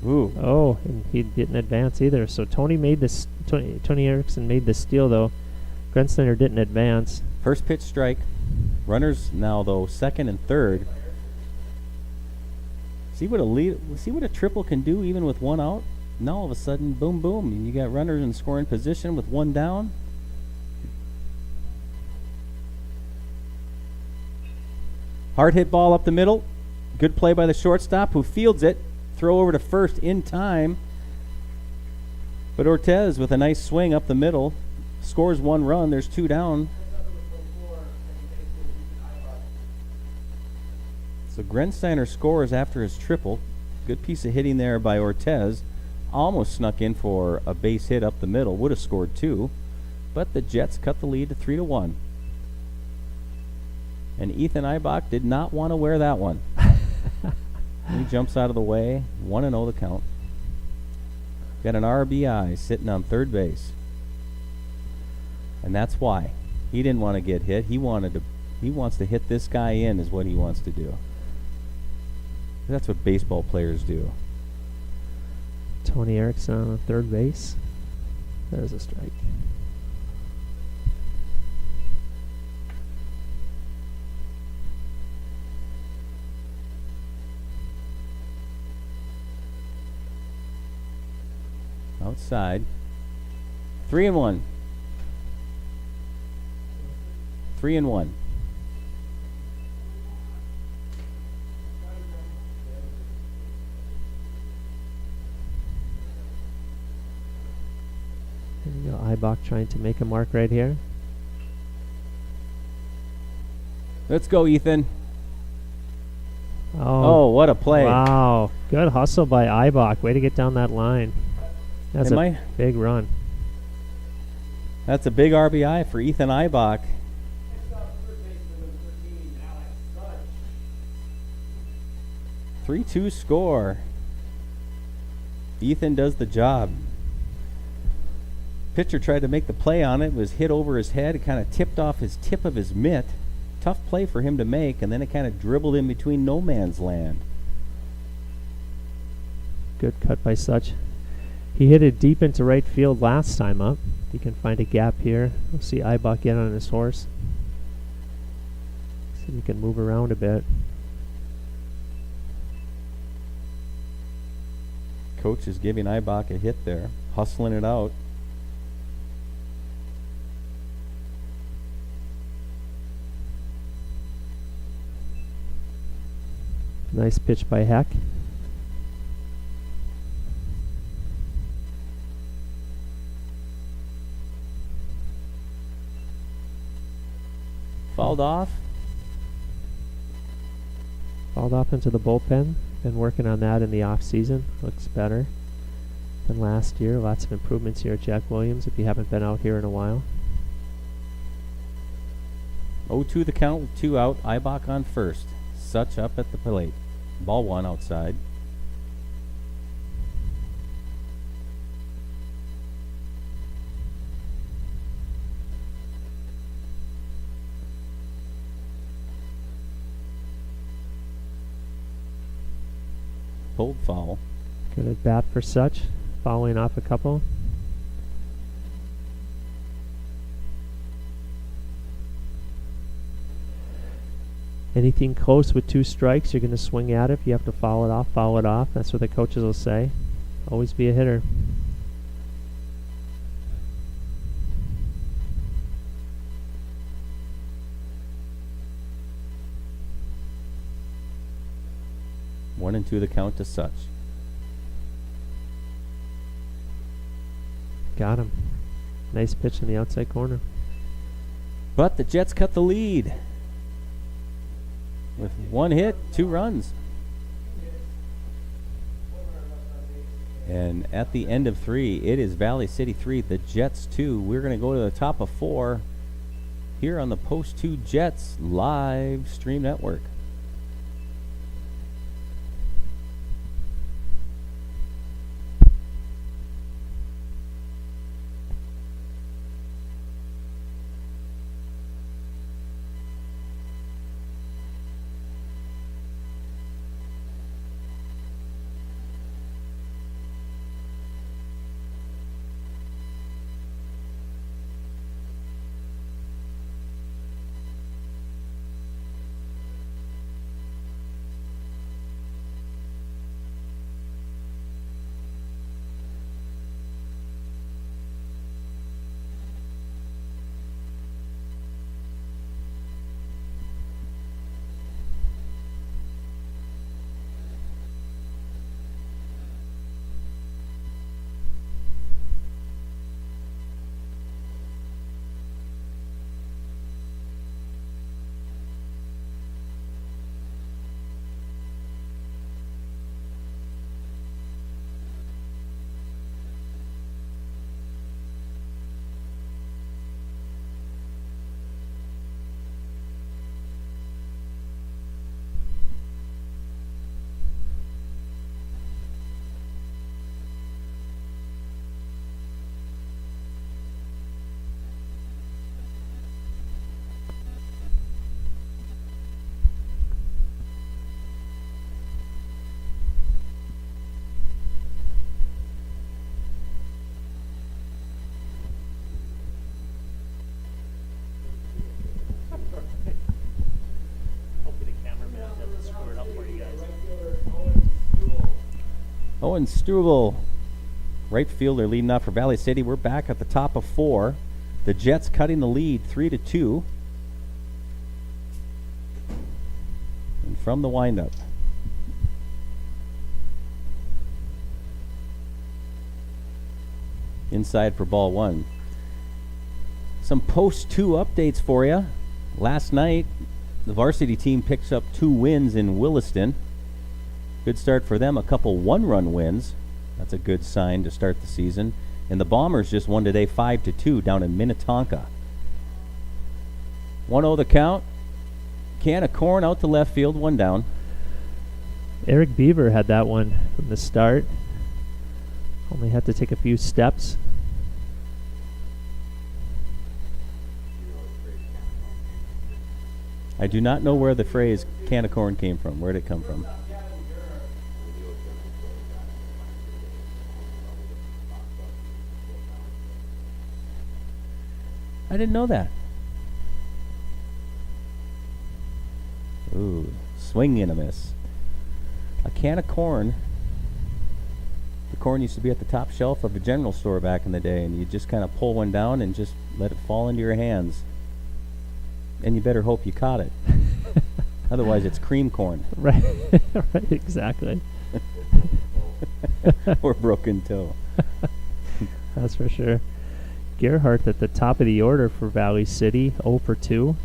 Ooh. Oh, and he didn't advance either. So Tony made this. Tony Erickson made the steal though. Grensteiner didn't advance. First pitch strike. Runners now though second and third. See what a triple can do even with one out. Now all of a sudden, boom, boom, and you got runners in scoring position with one down. Hard hit ball up the middle. Good play by the shortstop who fields it. Throw over to first in time. But Ortez with a nice swing up the middle. Scores 1 run. There's 2 down. So Grensteiner scores after his triple. Good piece of hitting there by Ortez. Almost snuck in for a base hit up the middle. Would have scored 2. But the Jets cut the lead to 3-1. And Ethan Eibach did not want to wear that one. He jumps out of the way. 1-0 the count. Got an RBI sitting on third base. And that's why. He didn't want to get hit. He wants to hit this guy in is what he wants to do. That's what baseball players do. Tony Erickson on third base. There's a strike. Outside. 3-1. 3-1. There you go. Eibach trying to make a mark right here. Let's go, Ethan. Oh, what a play. Wow. Good hustle by Eibach. Way to get down that line. That's Am a I- big run. That's a big RBI for Ethan Eibach. 3-2 score. Ethan does the job. Pitcher tried to make the play on it, was hit over his head. It kind of tipped off his tip of his mitt. Tough play for him to make, and then it kind of dribbled in between no man's land. Good cut by Such. He hit it deep into right field last time up. He can find a gap here. We'll see Ibach in on his horse. See if he can move around a bit. Coach is giving Ibach a hit there, hustling it out. Nice pitch by Heck. Fouled off. Fouled off into the bullpen. Been working on that in the off season. Looks better than last year. Lots of improvements here at Jack Williams if you haven't been out here in a while. 0-2 the count with 2 out. Ibach on first. Such up at the plate. Ball 1 outside. Pulled foul. Good at bat for Such. Following off a couple. Anything close with 2 strikes, you're going to swing at it. If you have to foul it off, foul it off. That's what the coaches will say. Always be a hitter. One and 2 the count to Such. Got him. Nice pitch in the outside corner. But the Jets cut the lead. With 1 hit, 2 runs. And at the end of 3, it is Valley City 3, the Jets 2. We're going to go to the top of 4 here on the Post 2 Jets live stream network. Owen Struble, right fielder, leading off for Valley City. We're back at the top of 4. The Jets cutting the lead 3-2. And from the windup, inside for ball 1. Some post 2 updates for you. Last night, the varsity team picks up 2 wins in Williston. Good start for them. A couple 1-run wins. That's a good sign to start the season. And the Bombers just won today 5-2 down in Minnetonka. 1-0 the count. Can of corn out to left field, 1 down. Eric Beaver had that one from the start. Only had to take a few steps. I do not know where the phrase can of corn came from. Where did it come from? I didn't know that. Ooh, swing and a miss. A can of corn. The corn used to be at the top shelf of a general store back in the day, and you just kind of pull one down and just let it fall into your hands. And you better hope you caught it. Otherwise, it's cream corn. Right. Right, exactly. Or broken toe. That's for sure. Gerhardt at the top of the order for Valley City, 0 for 2.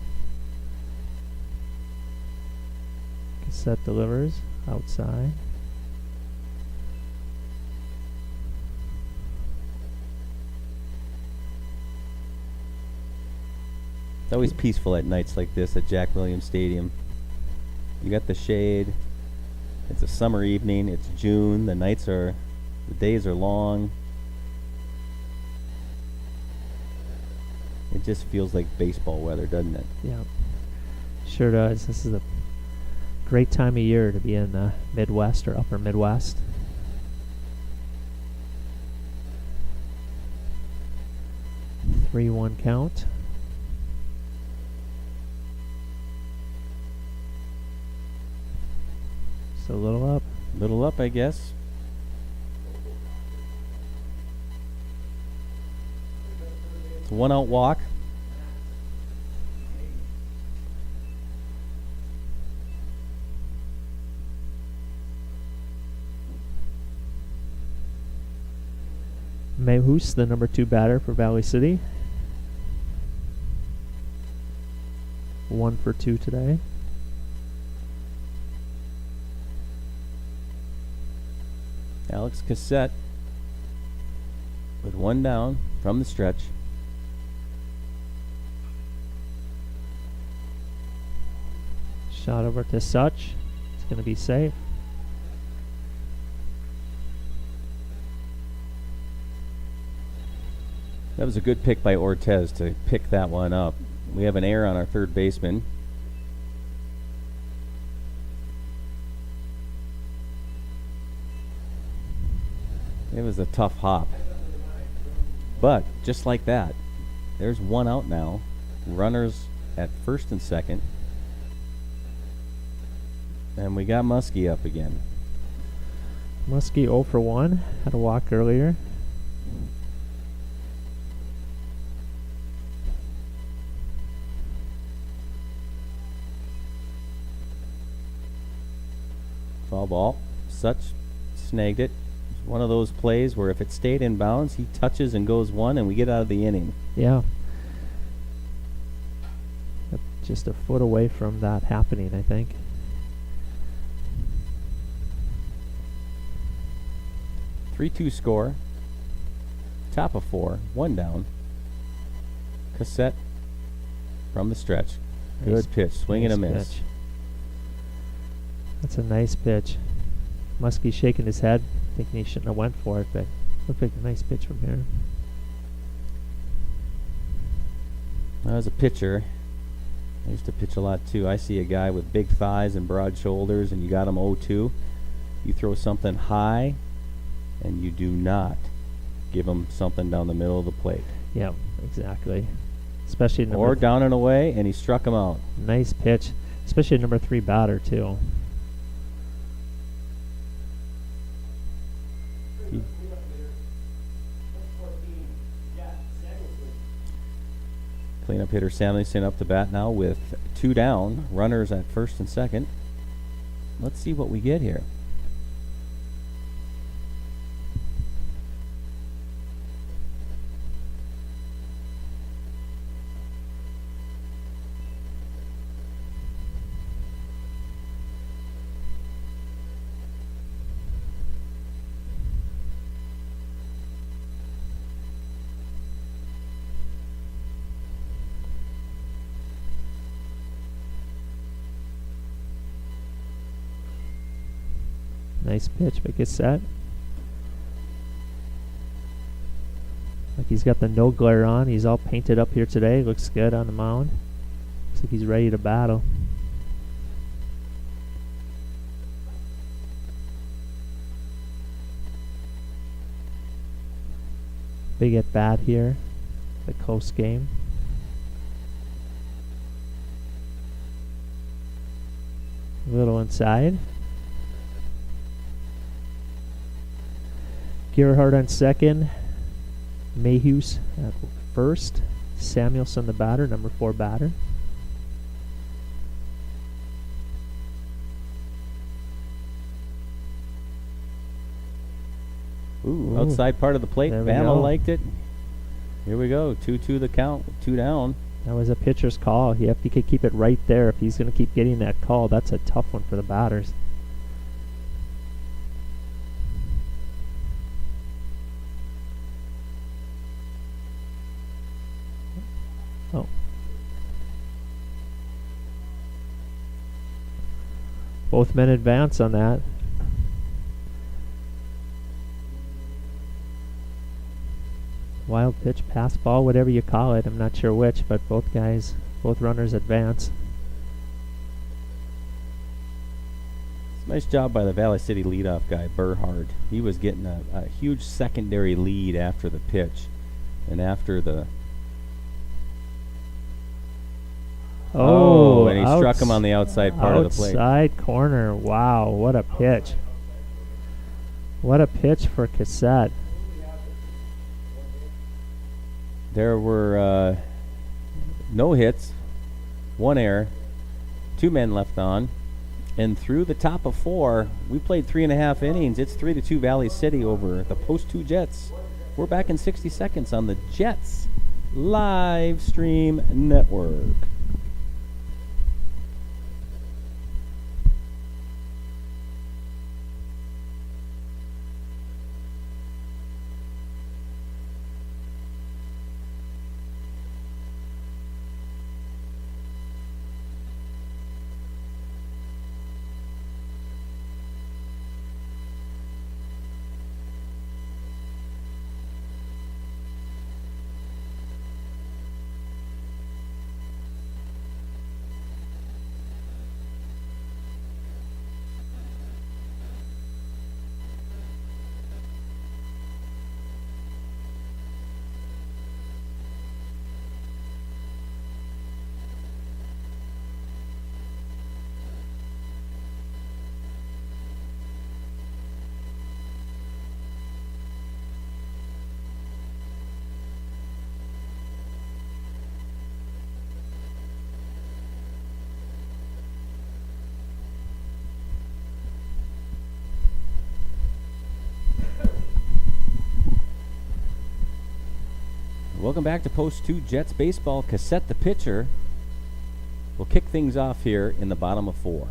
Cassette delivers outside. It's always peaceful at nights like this at Jack Williams Stadium. You got the shade. It's a summer evening. It's June. The days are long. It just feels like baseball weather, doesn't it? Yeah, sure does. This is a great time of year to be in the Midwest or upper Midwest. Three-one count. Just a little up. Little up, I guess. It's a 1-out walk. Mehus, the number 2 batter for Valley City. 1 for 2 today. Alex Cassette with 1 down from the stretch. Shot over to Such. It's going to be safe. That was a good pick by Ortez to pick that one up. We have an error on our third baseman. It was a tough hop. But just like that, there's 1 out now. Runners at first and second. And we got Muskie up again. Muskie 0 for 1. Had a walk earlier. Foul ball. Such snagged it. It's one of those plays where if it stayed in bounds, he touches and goes 1 and we get out of the inning. Yeah. Just a foot away from that happening, I think. 3-2 score. Top of 4. 1 down. Cassette from the stretch. Good Nice- pitch. Swing and a nice miss. pitch. That's a nice pitch. Muskie shaking his head, thinking he shouldn't have went for it, but looked like a nice pitch from here. As a pitcher, I used to pitch a lot too. I see a guy with big thighs and broad shoulders, and you got him 0-2. You throw something high, and you do not give him something down the middle of the plate. Yeah, exactly. Especially number Or down and away, and he struck him out. nice pitch, especially a number 3 batter too. Cleanup hitter Samuelson up to bat now with 2 down. Runners at first and second. Let's see what we get here. Nice pitch, but gets set. Like he's got the no glare on. He's all painted up here today. Looks good on the mound. Looks like he's ready to battle. Big at bat here. The close game. A little inside. Gerhardt on second. Mayhews at first. Samuelson the batter, number 4 batter. Ooh, Ooh. outside part of the plate. There we Bama go. liked it. Here we go. 2-2 the count. 2 down. That was a pitcher's call. If he could keep it right there, if he's going to keep getting that call, that's a tough one for the batters. Oh. Both men advance on that. Wild pitch, pass ball, whatever you call it. I'm not sure which, but both runners advance. Nice job by the Valley City leadoff guy, Burhard. He was getting a huge secondary lead after the pitch. And after the... and he struck him on the outside part of the plate. Outside corner. Wow, what a pitch. What a pitch for Cassette. There were no hits, 1 error, 2 men left on. And through the top of 4, we played 3.5 innings. It's 3-2 Valley City over the Post 2 Jets. We're back in 60 seconds on the Jets Live Stream Network. Welcome back to Post 2 Jets Baseball. Cassette, the pitcher, will kick things off here in the bottom of 4.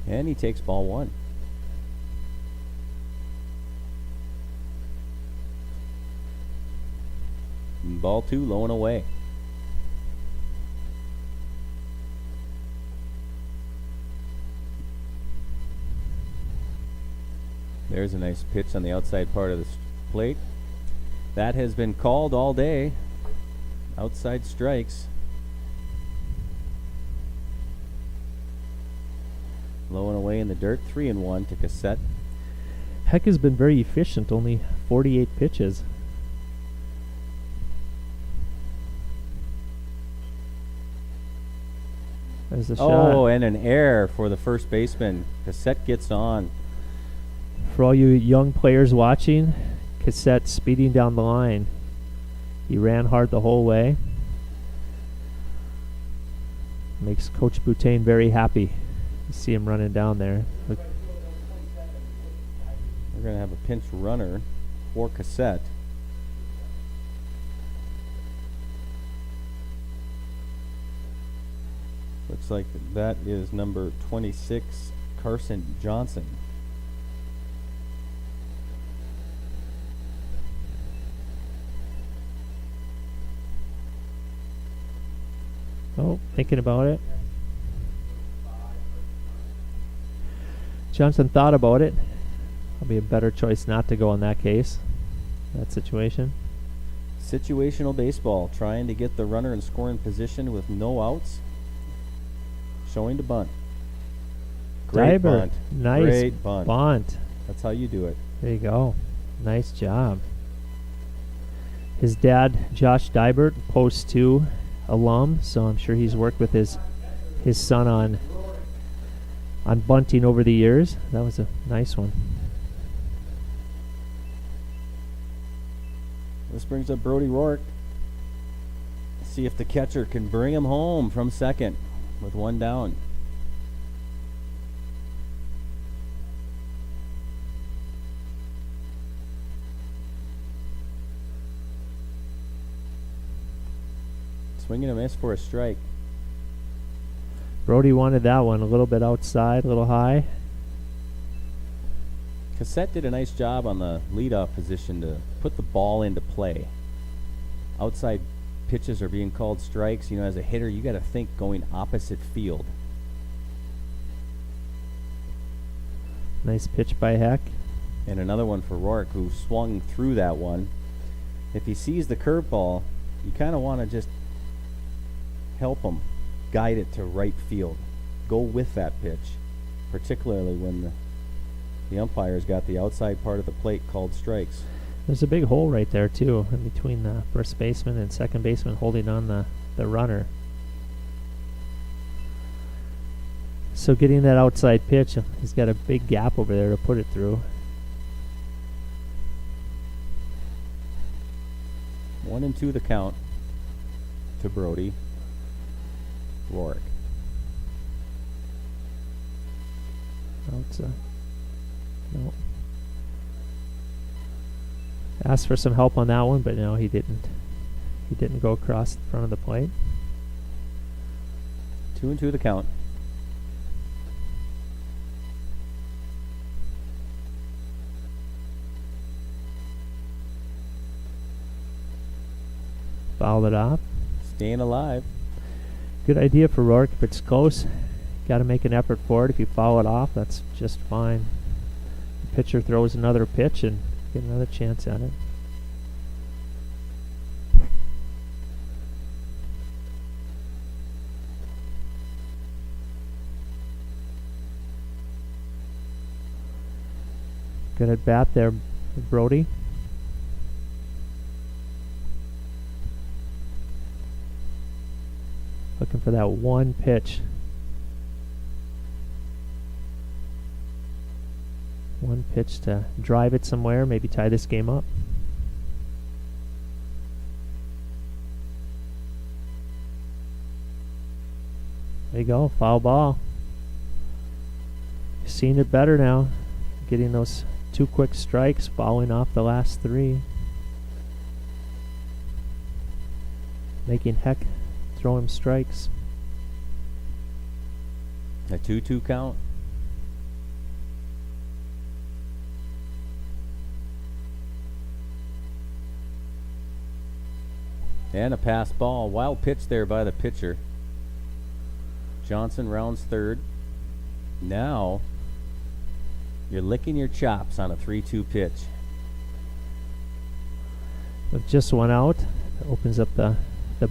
And he takes ball 1. And ball 2 low and away. There's a nice pitch on the outside part of the plate. That has been called all day. Outside strikes. Low and away in the dirt. 3-1 to Cassette. Heck has been very efficient, only 48 pitches. There's the shot. Oh, and an error for the first baseman. Cassette gets on. For all you young players watching, Cassette speeding down the line. He ran hard the whole way. Makes Coach Boutain very happy to see him running down there. We're going to have a pinch runner for Cassette. Looks like that is number 26, Carson Johnson. Oh, thinking about it. Johnson thought about it. Probably a better choice not to go in that case, that situation. Situational baseball, trying to get the runner in scoring position with no outs. Showing to bunt. Great Dibert. bunt. Nice Great bunt. bunt. That's how you do it. There you go. Nice job. His dad, Josh Dibert, Post 2, alum, so I'm sure he's worked with his son on bunting over the years. That was a nice one. This brings up Brody Rourke. See if the catcher can bring him home from second with one down. Swing and a miss for a strike. Brody wanted that one a little bit outside, a little high. Cassette did a nice job on the leadoff position to put the ball into play. Outside pitches are being called strikes. You know, as a hitter, you got to think going opposite field. Nice pitch by Heck. And another one for Rourke, who swung through that one. If he sees the curveball, you kind of want to just help him guide it to right field. Go with that pitch, particularly when the umpire's got the outside part of the plate called strikes. There's a big hole right there, too, in between the first baseman and second baseman holding on the runner. So getting that outside pitch, he's got a big gap over there to put it through. 1-2 the count to Brody Rourke. No. Asked for some help on that one, but no, he didn't. He didn't go across the front of the plate. 2-2 the count. Fouled it off. Staying alive. Good idea for Rourke. If it's close, got to make an effort for it. If you foul it off, that's just fine. The pitcher throws another pitch and get another chance at it. Good at bat there, Brody. Looking for that one pitch. One pitch to drive it somewhere, maybe tie this game up. There you go, foul ball. Seeing it better now. Getting those 2 quick strikes, fouling off the last 3. Making Heck throw him strikes. A 2-2 count. And a pass ball. Wild pitch there by the pitcher. Johnson rounds third. Now you're licking your chops on a 3-2 pitch. With just one out, opens up the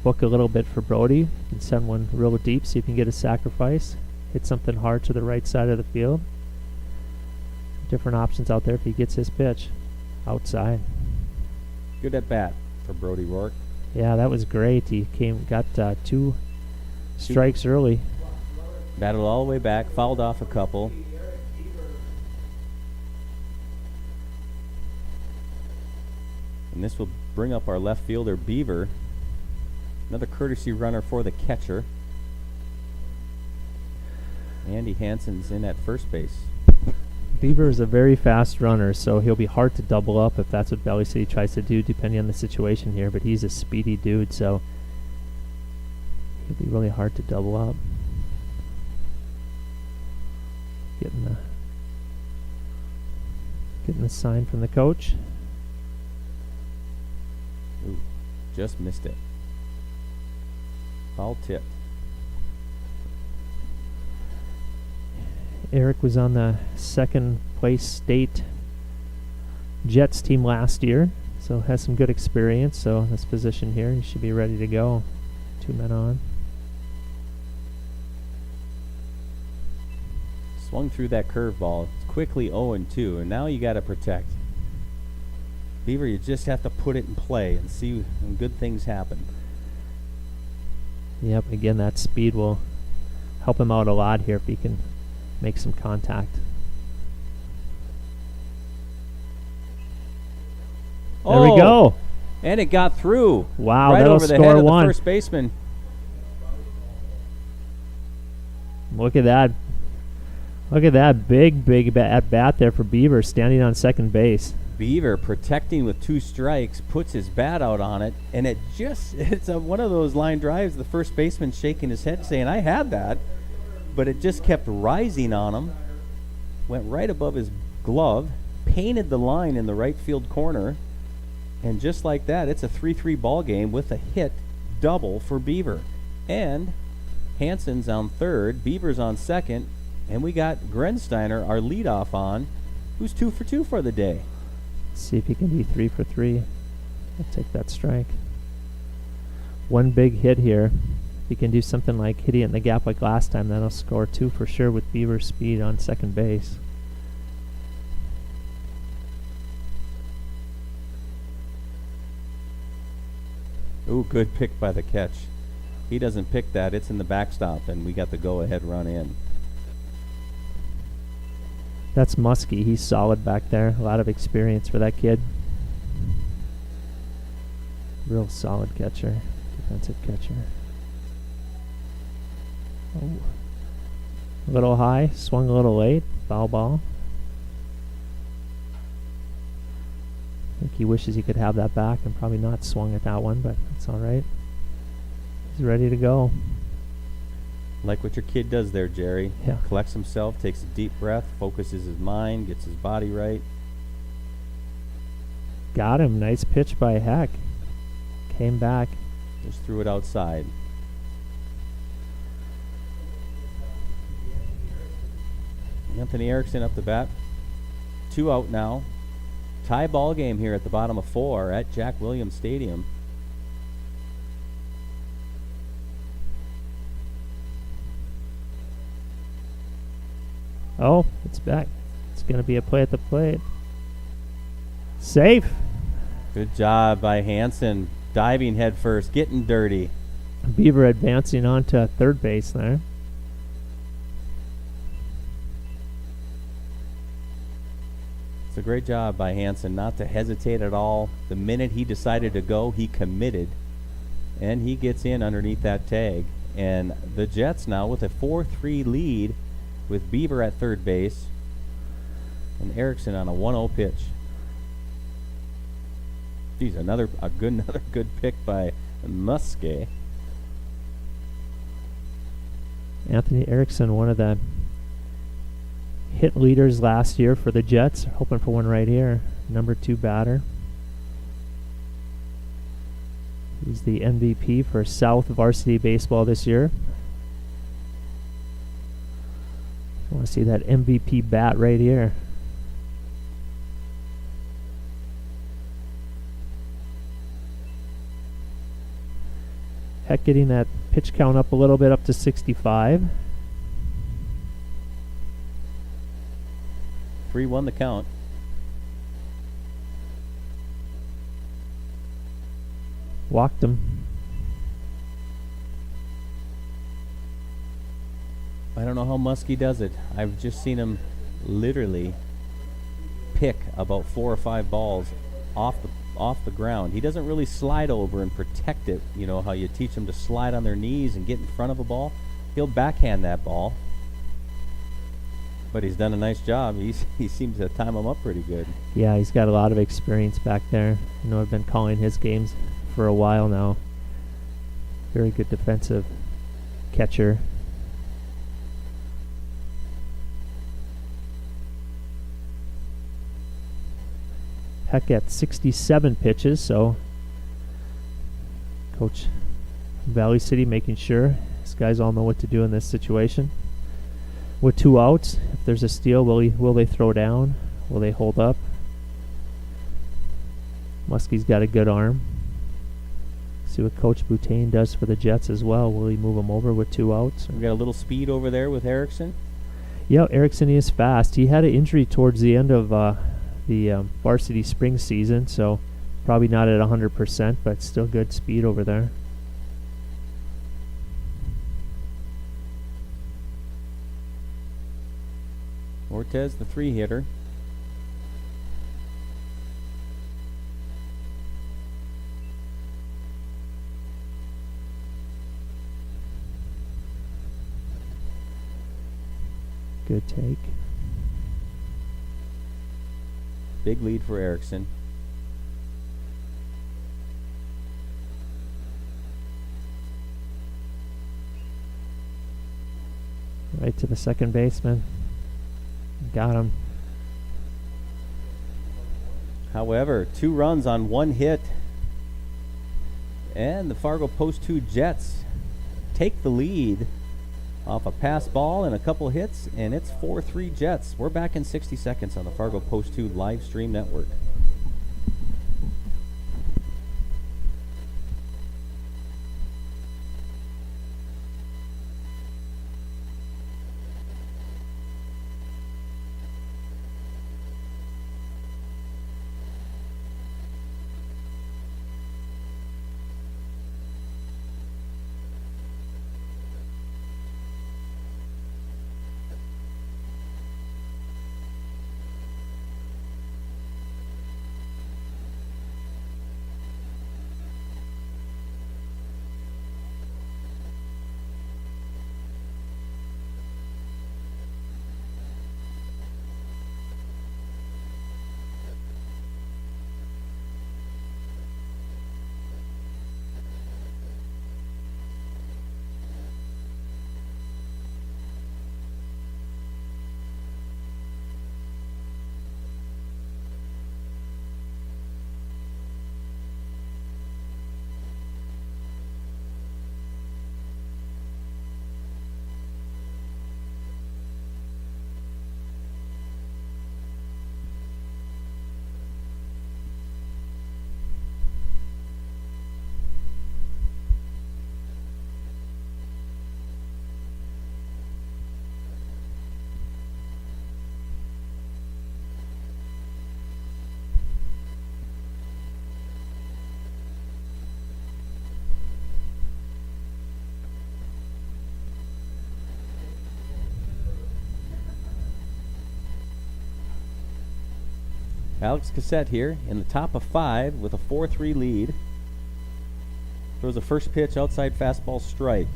book a little bit for Brody. You can send one real deep, see if you can get a sacrifice. Hit something hard to the right side of the field. Different options out there if he gets his pitch. Outside. Good at bat for Brody Rourke. Yeah, that was great. He got 2 strikes early. Battled all the way back, fouled off a couple. And this will bring up our left fielder, Beaver. Another courtesy runner for the catcher. Andy Hansen's in at first base. Beaver is a very fast runner, so he'll be hard to double up if that's what Valley City tries to do, depending on the situation here. But he's a speedy dude, so it'll be really hard to double up. Getting the sign from the coach. Ooh, just missed it. Foul tip. Eric was on the second place state Jets team last year, so has some good experience. So this position here, he should be ready to go. 2 men on. Swung through that curveball. It's quickly 0-2, and now you got to protect. Beaver, you just have to put it in play and see when good things happen. Yep, again, that speed will help him out a lot here if he can make some contact. There we go. And it got through. Wow, right that'll over the score head of one. the first baseman. Look at that. Look at that big at bat there for Beaver standing on second base. Beaver protecting with 2 strikes, puts his bat out on it, and it's one of those line drives, the first baseman shaking his head saying, I had that, but it just kept rising on him, went right above his glove, painted the line in the right field corner, and just like that, it's a 3-3 ball game with a hit double for Beaver. And Hansen's on third, Beaver's on second, and we got Grensteiner, our leadoff on, who's 2 for 2 for the day. See if he can be 3 for 3. I'll take that strike. One big hit here. If he can do something like hitting it in the gap like last time, that'll score 2 for sure with Beaver's speed on second base. Ooh, good pick by the catch. He doesn't pick that. It's in the backstop, and we got the go-ahead run in. That's Muskie. He's solid back there. A lot of experience for that kid. Real solid catcher. Defensive catcher. Oh. A little high. Swung a little late. Foul ball. I think he wishes he could have that back and probably not swung at that one, but that's all right. He's ready to go. Like what your kid does there, Jerry. Yeah. Collects himself, takes a deep breath, focuses his mind, gets his body right. Got him. Nice pitch by Heck. Came back. Just threw it outside. Anthony Erickson up the bat. 2 out now. Tie ball game here at the bottom of 4 at Jack Williams Stadium. Oh, it's back. It's going to be a play at the plate. Safe. Good job by Hansen. Diving head first, getting dirty. Beaver advancing on to third base there. It's a great job by Hansen not to hesitate at all. The minute he decided to go, he committed. And he gets in underneath that tag. And the Jets now with a 4-3 lead with Beaver at third base and Erickson on a 1-0 pitch. Geez, another good pick by Muskie. Anthony Erickson, one of the hit leaders last year for the Jets. Hoping for one right here. Number 2 batter. He's the MVP for South Varsity Baseball this year. I want to see that MVP bat right here. Heck getting that pitch count up a little bit, up to 65. 3-1 the count. Walked him. I don't know how Muskie does it. I've just seen him literally pick about 4 or 5 balls off the ground. He doesn't really slide over and protect it. You know how you teach them to slide on their knees and get in front of a ball? He'll backhand that ball. But he's done a nice job. He seems to time him up pretty good. Yeah, he's got a lot of experience back there. You know, I've been calling his games for a while now. Very good defensive catcher. Heck at 67 pitches, so Coach Valley City making sure these guys all know what to do in this situation. With 2 outs, if there's a steal, will they throw down? Will they hold up? Muskie's got a good arm. See what Coach Boutain does for the Jets as well. Will he move them over with 2 outs? We got a little speed over there with Erickson. Yeah, Erickson is fast. He had an injury towards the end of the varsity spring season, so probably not at 100%, but still good speed over there. Ortez, the 3-hitter. Good take. Big lead for Erickson. Right to the second baseman. Got him. However, 2 runs on 1 hit. And the Fargo Post 2 Jets take the lead off a pass ball and a couple hits, and it's 4-3 Jets. We're back in 60 seconds on the Fargo Post 2 live stream network. Alex Cassette here in the top of 5 with a 4-3 lead. Throws a first pitch outside fastball strike.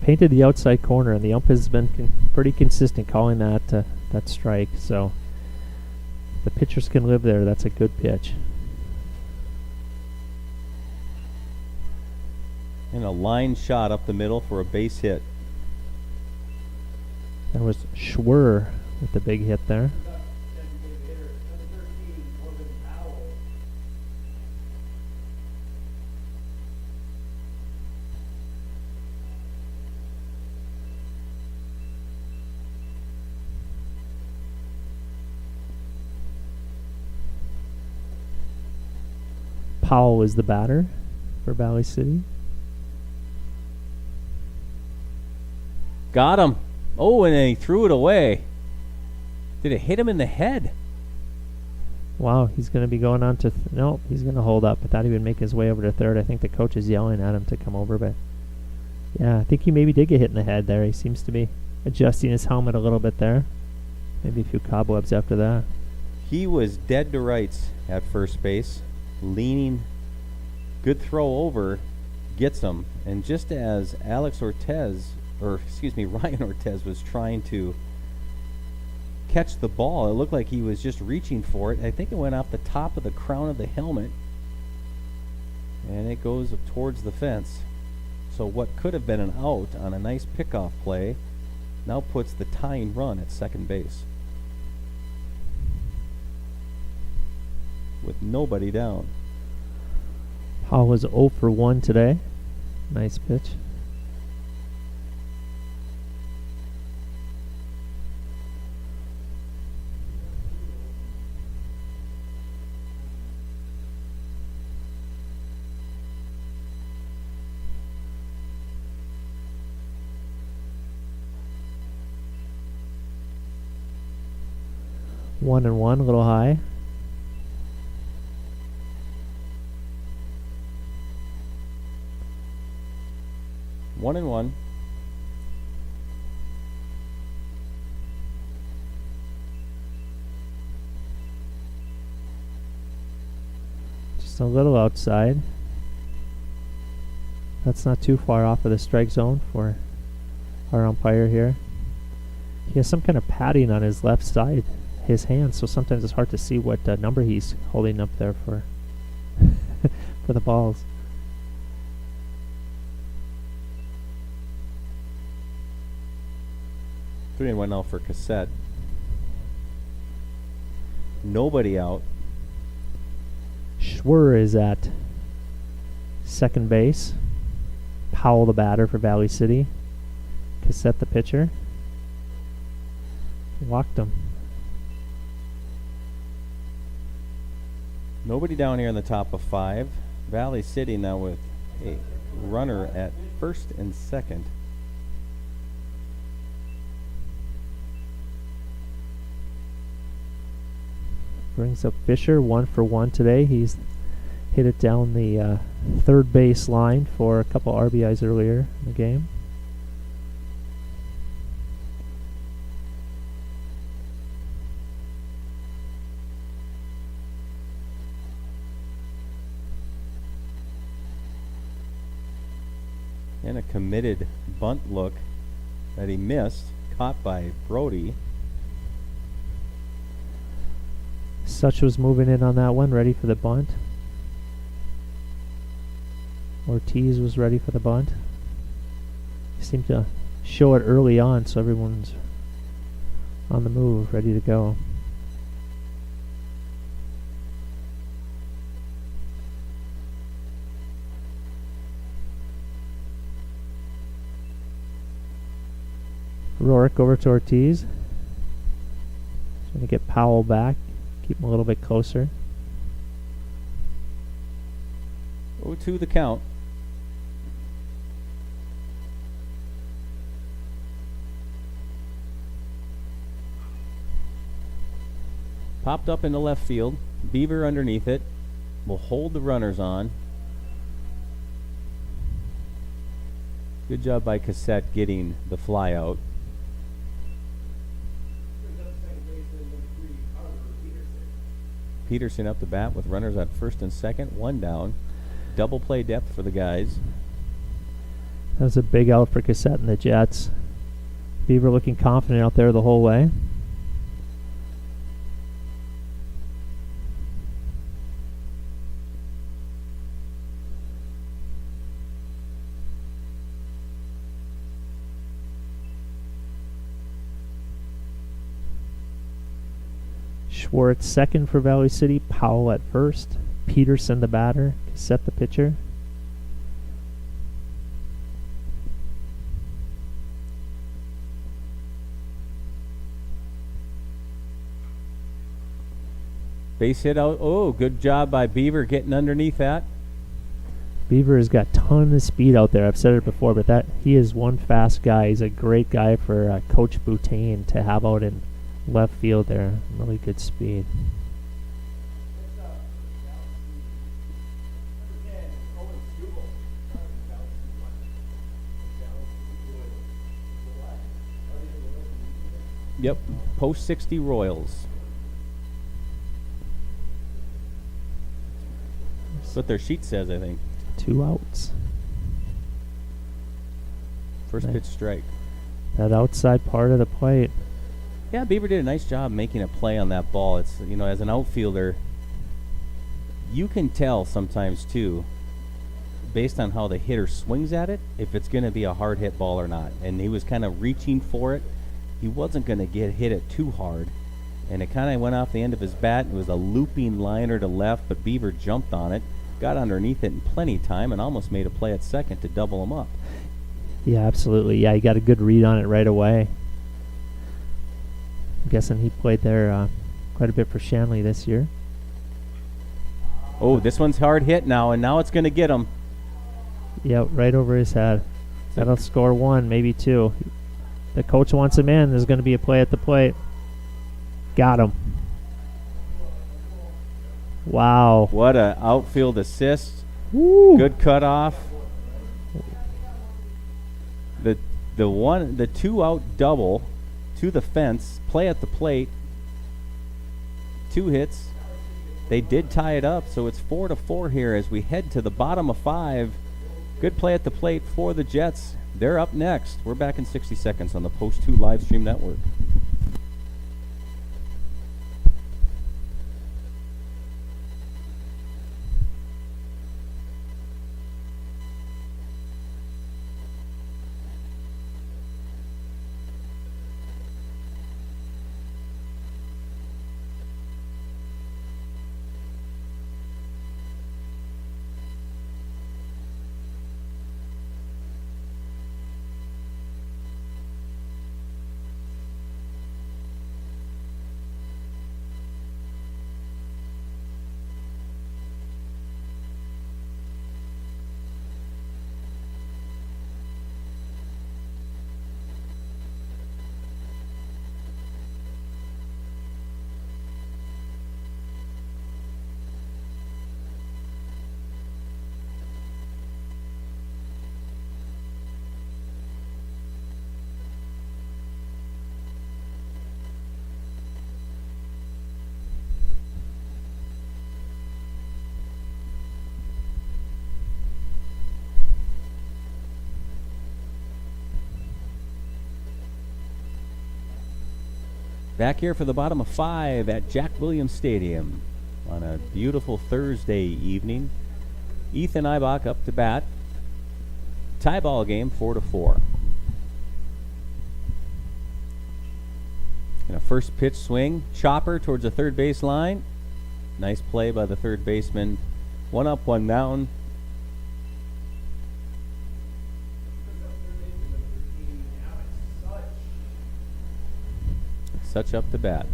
Painted the outside corner, and the ump has been pretty consistent calling that that strike. So the pitchers can live there. That's a good pitch. And a line shot up the middle for a base hit. That was Schwer with the big hit there. Powell is the batter for Valley City. Got him. Oh, and then he threw it away. Did it hit him in the head? Wow, he's going to be going on to... nope, he's going to hold up. I thought he would make his way over to third. I think the coach is yelling at him to come over, but... yeah, I think he maybe did get hit in the head there. He seems to be adjusting his helmet a little bit there. Maybe a few cobwebs after that. He was dead to rights at first base. Leaning, good throw over, gets him. And just as Ryan Ortez was trying to catch the ball, it looked like he was just reaching for it. I think it went off the top of the crown of the helmet, and it goes towards the fence. So what could have been an out on a nice pickoff play now puts the tying run at second base with nobody down. Powell was 0 for 1 today. Nice pitch. One and one, a little high. One and one. Just a little outside. That's not too far off of the strike zone for our umpire here. He has some kind of padding on his left side, his hand, so sometimes it's hard to see what number he's holding up there for for the balls. 3-1 now for Cassette. Nobody out. Schwer is at second base. Powell the batter for Valley City. Cassette the pitcher. Walked him. Nobody down here in the top of 5. Valley City now with a runner at first and second. Brings up Fisher, 1 for 1 today. He's hit it down the third base line for a couple RBIs earlier in the game. And a committed bunt look that he missed, caught by Brody. Such was moving in on that one, ready for the bunt. Ortiz was ready for the bunt. He seemed to show it early on, so everyone's on the move, ready to go. Rourke over to Ortiz. Trying to get Powell back, keep him a little bit closer. 0-2 the count. Popped up into left field. Beaver underneath it. Will hold the runners on. Good job by Cassette getting the fly out. Peterson up the bat with runners at first and second, 1 down. Double play depth for the guys. That was a big out for Cassette and the Jets. Beaver looking confident out there the whole way. Schwartz second for Valley City, Powell at first, Peterson the batter, Cassette the pitcher. Base hit out. Oh, good job by Beaver getting underneath that. Beaver has got ton of speed out there. I've said it before, but that he is one fast guy. He's a great guy for Coach Boutain to have out in left field there. Really good speed. Yep, post 60 Royals. That's what their sheet says, I think. 2 outs. First Nice. pitch strike. That outside part of the plate. Yeah, Beaver did a nice job making a play on that ball. It's, you know, as an outfielder, you can tell sometimes too, based on how the hitter swings at it, if it's going to be a hard hit ball or not. And he was kind of reaching for it. He wasn't going to get hit it too hard. And it kind of went off the end of his bat. It was a looping liner to left, but Beaver jumped on it, got underneath it in plenty of time, and almost made a play at second to double him up. Yeah, absolutely. Yeah, he got a good read on it right away. I'm guessing he played there quite a bit for Shanley this year. Oh, this one's hard hit now, and now it's going to get him. Yeah, right over his head. That'll score 1, maybe 2. The coach wants him in. There's going to be a play at the plate. Got him. Wow. What a outfield assist. Woo. Good cutoff. The 2 out double to the fence, play at the plate, 2 hits, They did tie it up, so it's 4-4 here as we head to the bottom of 5. Good play at the plate for the Jets. They're up next. We're back in 60 seconds on the Post 2 live stream network. Back here for the bottom of 5 at Jack Williams Stadium on a beautiful Thursday evening. Ethan Ibach up to bat. Tie ball game, 4-4. And a first pitch swing. Chopper towards the third base line. Nice play by the third baseman. 1 up, 1 down. Such up to bat.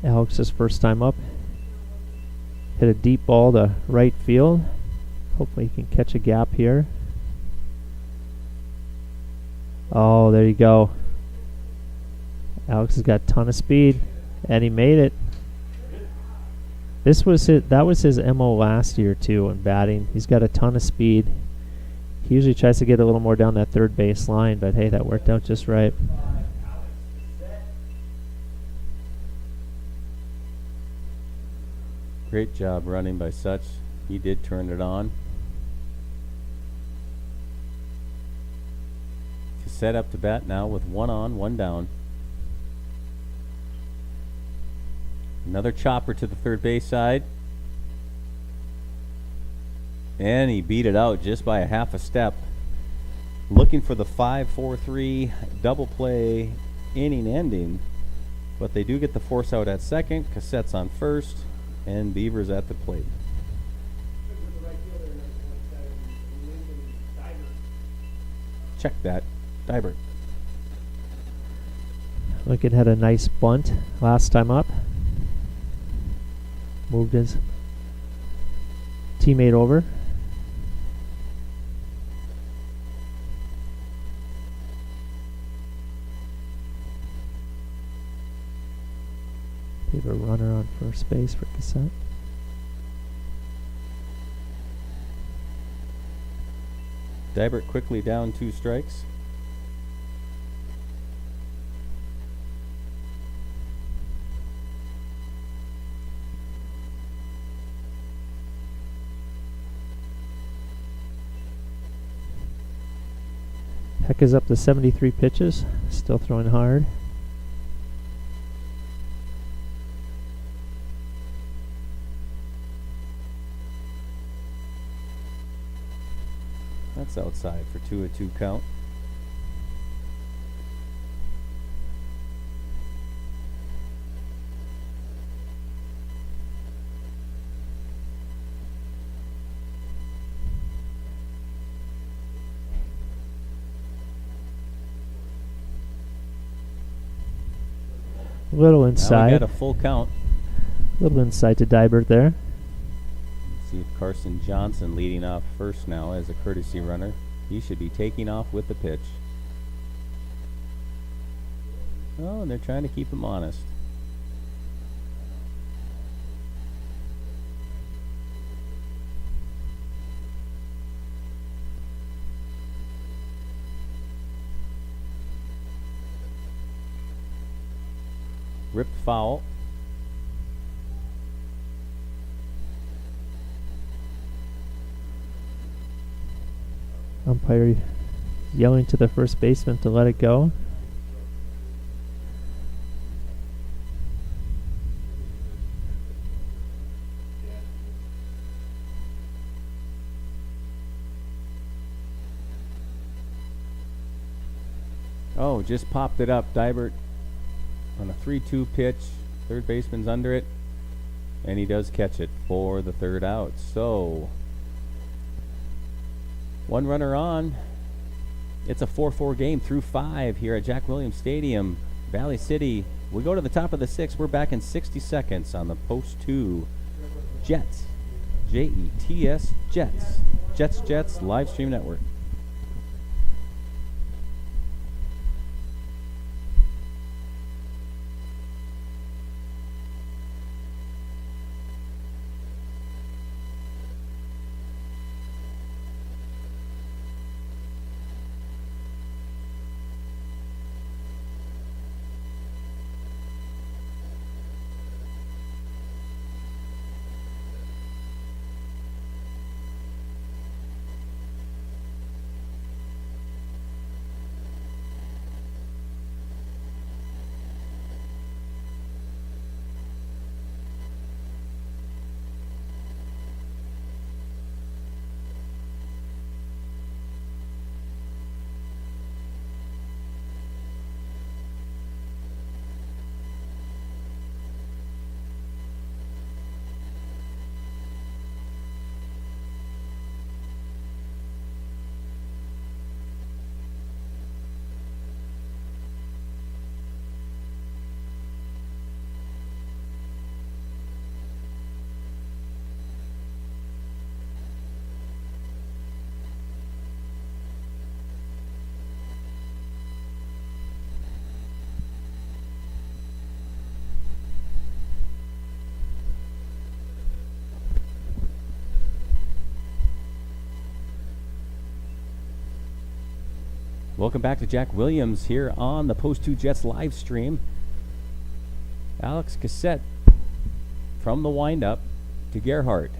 Alex's first time up. Hit a deep ball to right field. Hopefully he can catch a gap here. Oh, there you go. Alex has got a ton of speed, and he made it. That was his MO last year too in batting. He's got a ton of speed. He usually tries to get a little more down that third base line, but hey, that worked out just right. Great job running by Such. He did turn it on. Set up to bat now with 1 on, 1 down. Another chopper to the third base side. And he beat it out just by a half a step. Looking for the 5-4-3 double play inning ending. But they do get the force out at second. Cassette's on first. And Beavers at the plate. Check that. Dibert. Lincoln had a nice bunt last time up. Moved his teammate over. We have a runner on first base for Cassette. Dibert quickly down 2 strikes. Heck is up to 73 pitches, still throwing hard. That's outside for 2-2 count. A little Now we inside. got a full count. A little inside to Dibert there. Let's see if Carson Johnson leading off first now as a courtesy runner. He should be taking off with the pitch. Oh, and they're trying to keep him honest. Ripped foul. Umpire yelling to the first baseman to let it go. Oh, just popped it up. Dybert on a 3-2 pitch. Third baseman's under it. And he does catch it for the third out. So, one runner on. It's a 4-4 game through 5 here at Jack Williams Stadium. Valley City, we go to the top of the 6th. We're back in 60 seconds on the Post 2 Jets. Jets, Jets. Jets live stream network. Welcome back to Jack Williams here on the Post 2 Jets live stream. Alex Cassette from the windup to Gerhardt.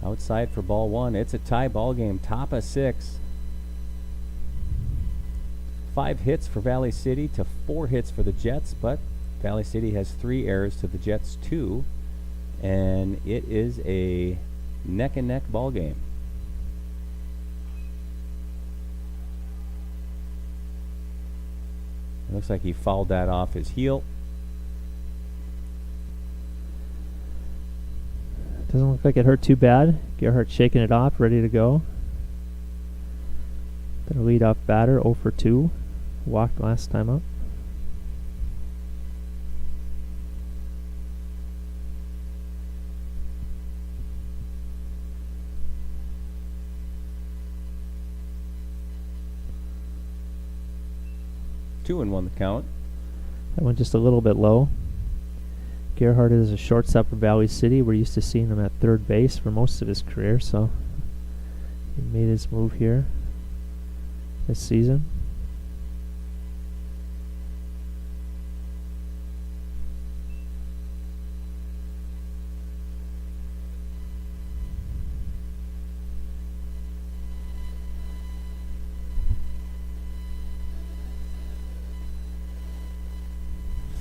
Outside for ball 1. It's a tie ball game. Top of 6. 5 hits for Valley City to 4 hits for the Jets, but Valley City has 3 errors to the Jets 2, and it is a neck and neck ball game. It looks like he fouled that off his heel. Doesn't look like it hurt too bad. Gerhardt shaking it off, ready to go. The leadoff batter, 0 for 2. Walked last time up. Two and 1 the count. That went just a little bit low. Gerhardt is a shortstop for Valley City. We're used to seeing him at third base for most of his career, so he made his move here this season.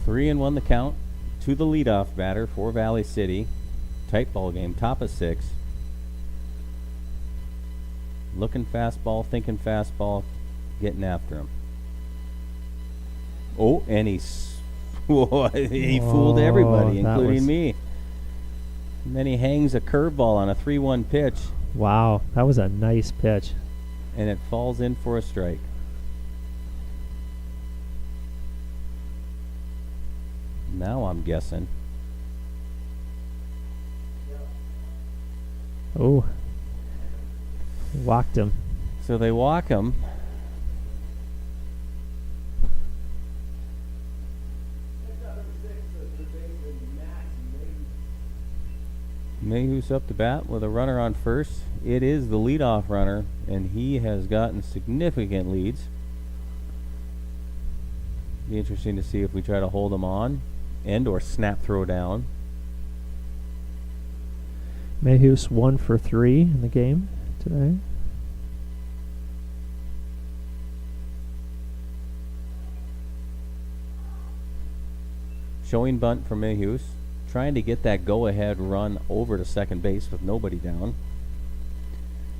Three and 1 the count to the leadoff batter for Valley City. Tight ball game, top of 6. Looking fastball, thinking fastball, getting after him. Oh, and he fooled everybody, that including was- me. And then he hangs a curveball on a 3-1 pitch, Wow, that was a nice pitch. and it falls in for a strike. Now I'm guessing. Oh, walked him. So they walk him. Mayhew's up to bat with a runner on first. It is the leadoff runner, and he has gotten significant leads. Be interesting to see if we try to hold them on and or snap throw down. Mayhews 1 for 3 in the game today. Showing bunt for Mayhews. Trying to get that go-ahead run over to second base with nobody down.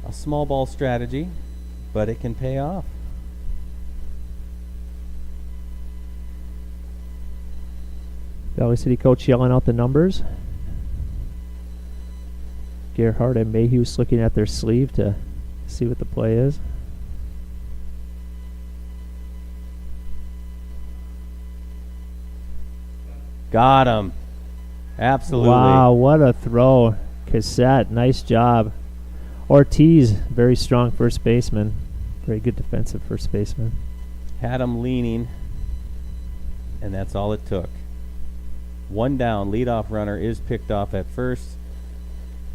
A small ball strategy, but it can pay off. Valley City coach yelling out the numbers. Gerhardt and Mayhews looking at their sleeve to see what the play is. Got him. Absolutely. Wow, what a throw. Cassette, nice job. Ortiz, very strong first baseman. Very good defensive first baseman. Had him leaning, and that's all it took. One down, leadoff runner is picked off at first.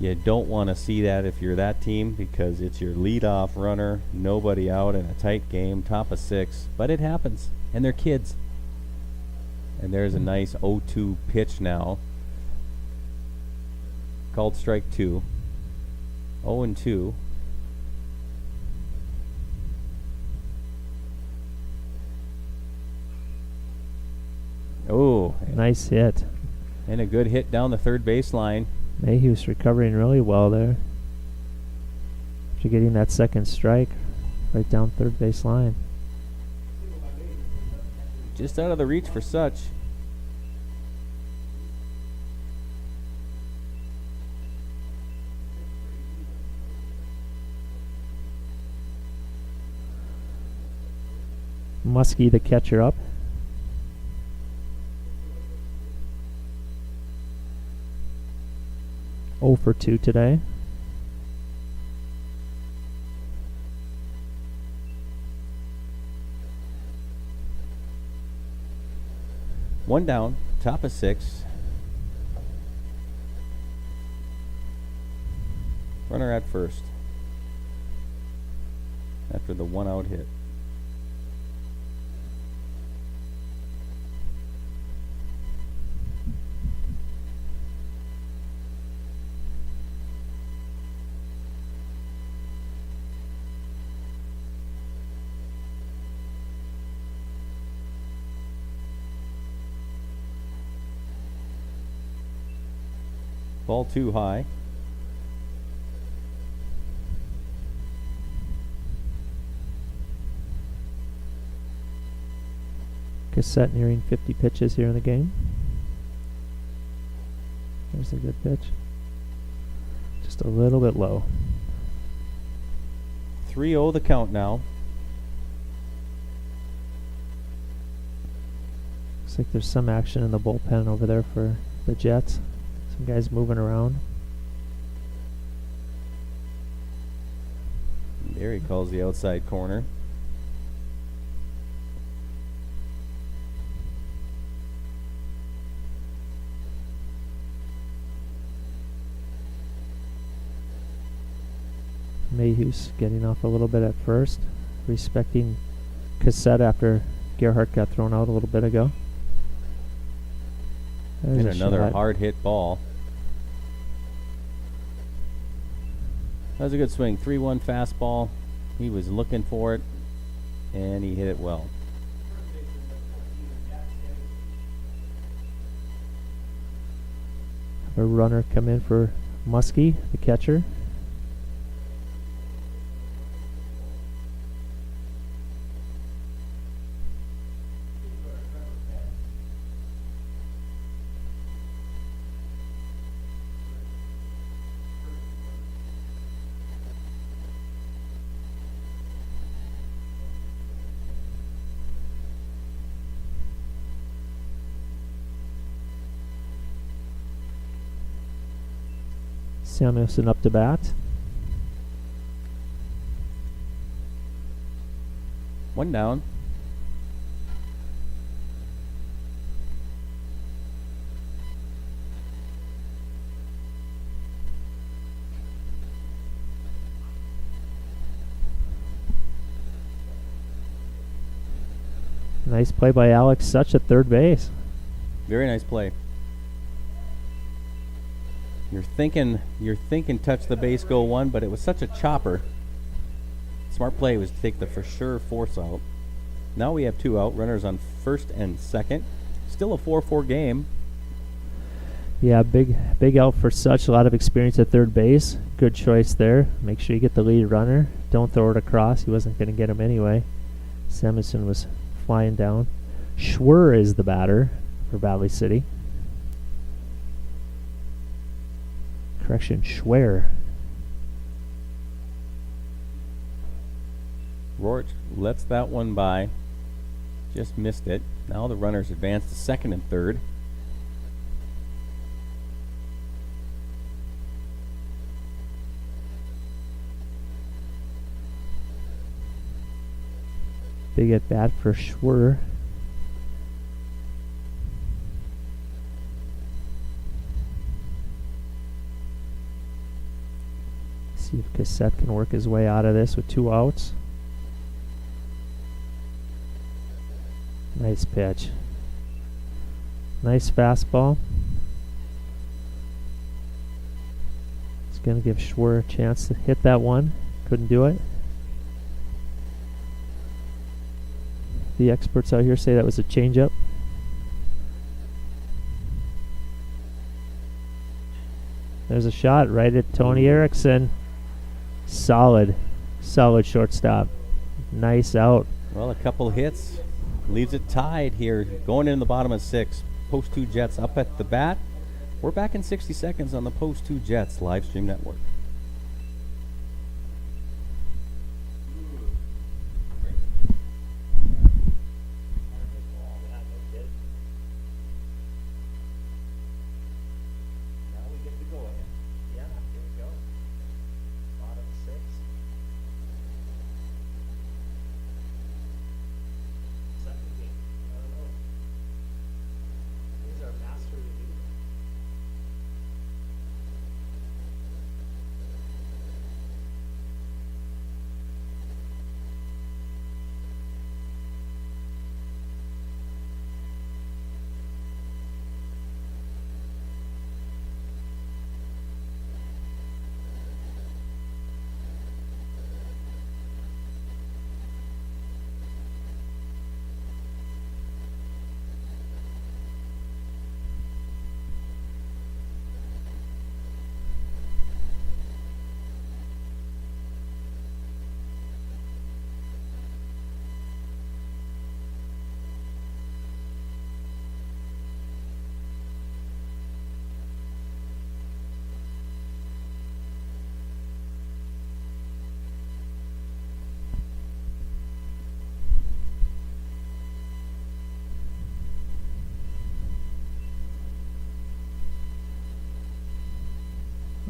You don't want to see that if you're that team because it's your leadoff runner, nobody out in a tight game, top of 6. But it happens, and they're kids. And there's a nice 0-2 pitch now. Called strike 2. 0-2. Oh, Nice hit. and a good hit down the third baseline. Mayhew's recovering really well there. After getting that second strike right down third base line. Just out of the reach for Such. Muskie, the catcher, up. Oh for 2 today. One down, top of 6. Runner at first. After the 1-out hit. Ball too high. Cassette nearing 50 pitches here in the game. There's a good pitch. Just a little bit low. 3-0 the count now. Looks like there's some action in the bullpen over there for the Jets. Some guys moving around. There he calls the outside corner. Mayhews getting off a little bit at first, respecting Cassette after Gerhardt got thrown out a little bit ago. There's And a another shot. hard hit ball. That was a good swing. 3-1 fastball. He was looking for it, and he hit it well. A runner come in for Muskie, the catcher. Samuelson up to bat. One down. Nice play by Alex Such at third base. Very nice play. You're thinking touch the base, go one, but it was such a chopper. Smart play was to take the for sure force out. Now we have 2 out, runners on first and second. Still a 4-4 game. Yeah, big out for Such. A lot of experience at third base. Good choice there. Make sure you get the lead runner. Don't throw it across. He wasn't going to get him anyway. Samuelson was flying down. Schwer is the batter for Valley City. Correction, Schwer. Rourke lets that one by. Just missed it. Now the runners advance to second and third. Big at bat for Schwer. See if Cassette can work his way out of this with 2 outs. Nice pitch. Nice fastball. It's going to give Schwer a chance to hit that one. Couldn't do it. The experts out here say that was a changeup. There's a shot right at Tony Erickson. Solid shortstop. Nice out. Well, a couple hits leaves it tied here. Going in the bottom of 6. Post 2 Jets up at the bat. We're back in 60 seconds on the Post 2 Jets live stream network.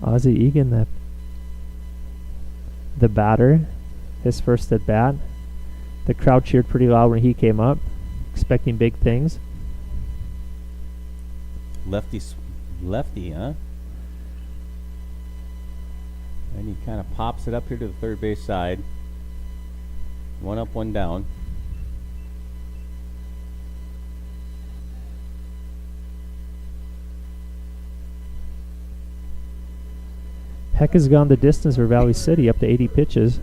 Ozzie Egan, the batter, his first at bat. The crowd cheered pretty loud when he came up, expecting big things. Lefty, huh? And he kind of pops it up here to the third base side. 1 up, 1 down. Heck has gone the distance for Valley City, up to 80 pitches.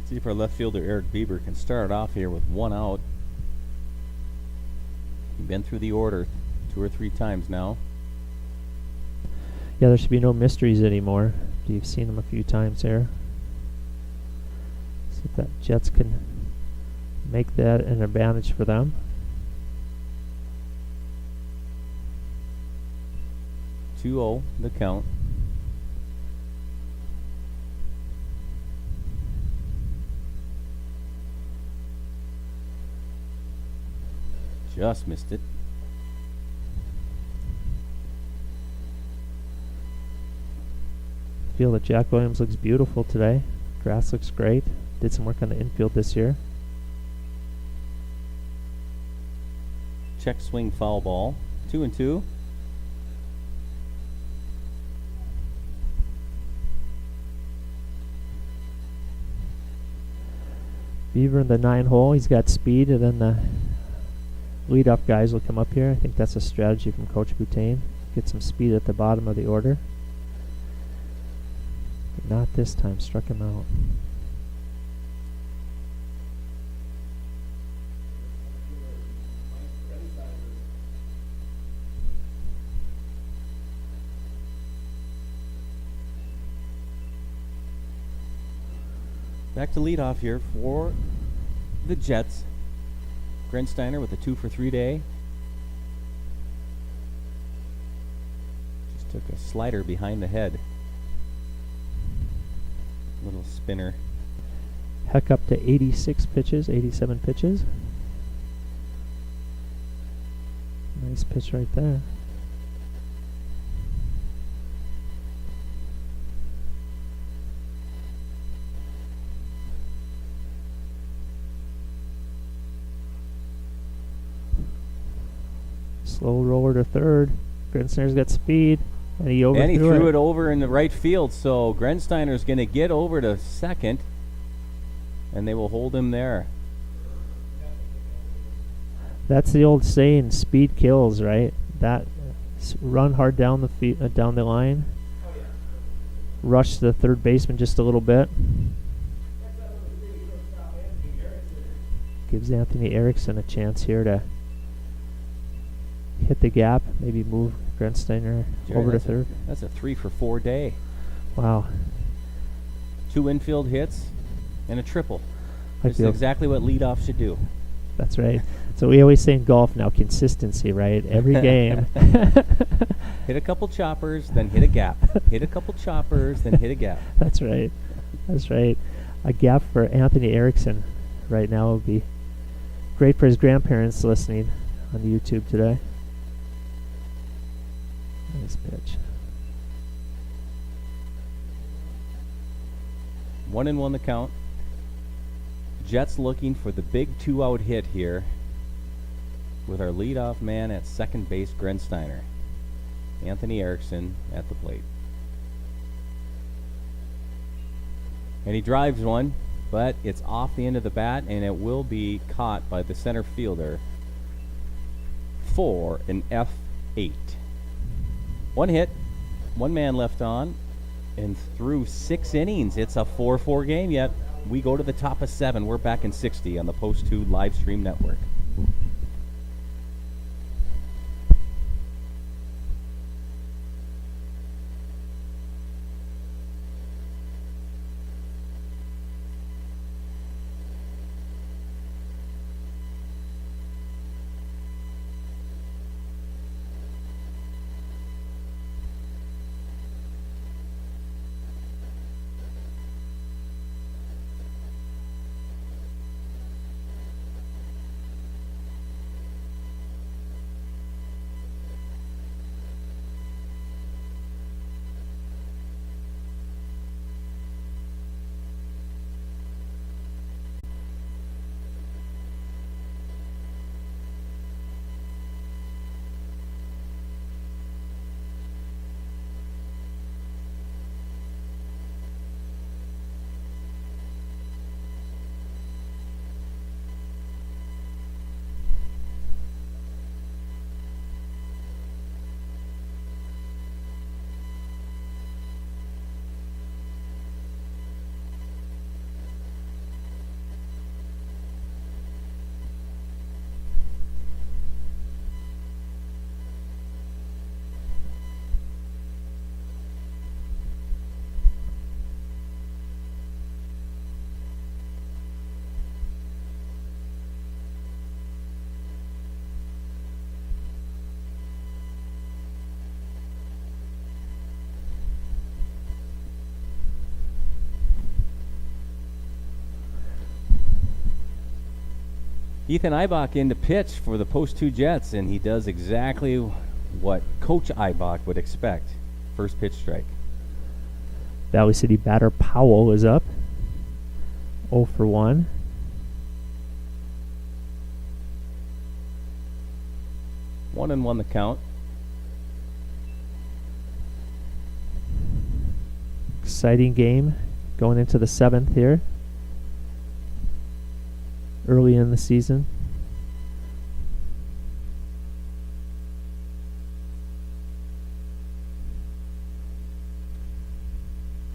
See if our left fielder Eric Bieber can start off here with 1 out. He's been through the order 2 or 3 times now. Yeah, there should be no mysteries anymore. You've seen them a few times here. See if that Jets can make that an advantage for them. The count. Just missed it. Feel that Jack Williams looks beautiful today. Grass looks great. Did some work on the infield this year. Check swing foul ball. 2-2. Beaver in the 9 hole. He's got speed, and then the leadoff guys will come up here. I think that's a strategy from Coach Boutain. Get some speed at the bottom of the order. But not this time. Struck him out. Back to leadoff here for the Jets. Grensteiner with a 2-for-3 day. Just took a slider behind the head. Little spinner. Heck up to 86 pitches, 87 pitches. Nice pitch right there. Slow roller to third. Grensteiner's got speed, and he overthrew And he threw it. it over in the right field, so Grensteiner's going to get over to second, and they will hold him there. That's the old saying, speed kills, right? That run hard down the down the line. Rush the third baseman just a little bit. Gives Anthony Erickson a chance here to hit the gap, maybe move Grensteiner Jerry, over to that's third. That's a 3-for-4 day. Wow. 2 infield hits and a triple. I This is feel exactly what leadoff should do. that's right. So we always say in golf now, consistency, right? Every game. Hit a couple choppers, then hit a gap. Hit a couple choppers, then hit a gap. That's right. That's right. A gap for Anthony Erickson right now would be great for his grandparents listening on YouTube today. Nice pitch. 1-1 the count. Jets looking for the big 2-out hit here with our leadoff man at second base, Grensteiner. Anthony Erickson at the plate. And he drives one, but it's off the end of the bat, and it will be caught by the center fielder for an F8. 1 hit, 1 man left on, and through 6 innings, it's a 4-4 game yet. We go to the top of 7. We're back in 60 on the Post 2 live stream network. Ethan Eibach in to pitch for the Post 2 Jets, and he does exactly what Coach Eibach would expect. First pitch strike. Valley City batter Powell is up. 0 for 1. 1-1 the count. Exciting game going into the 7th here. early in the season.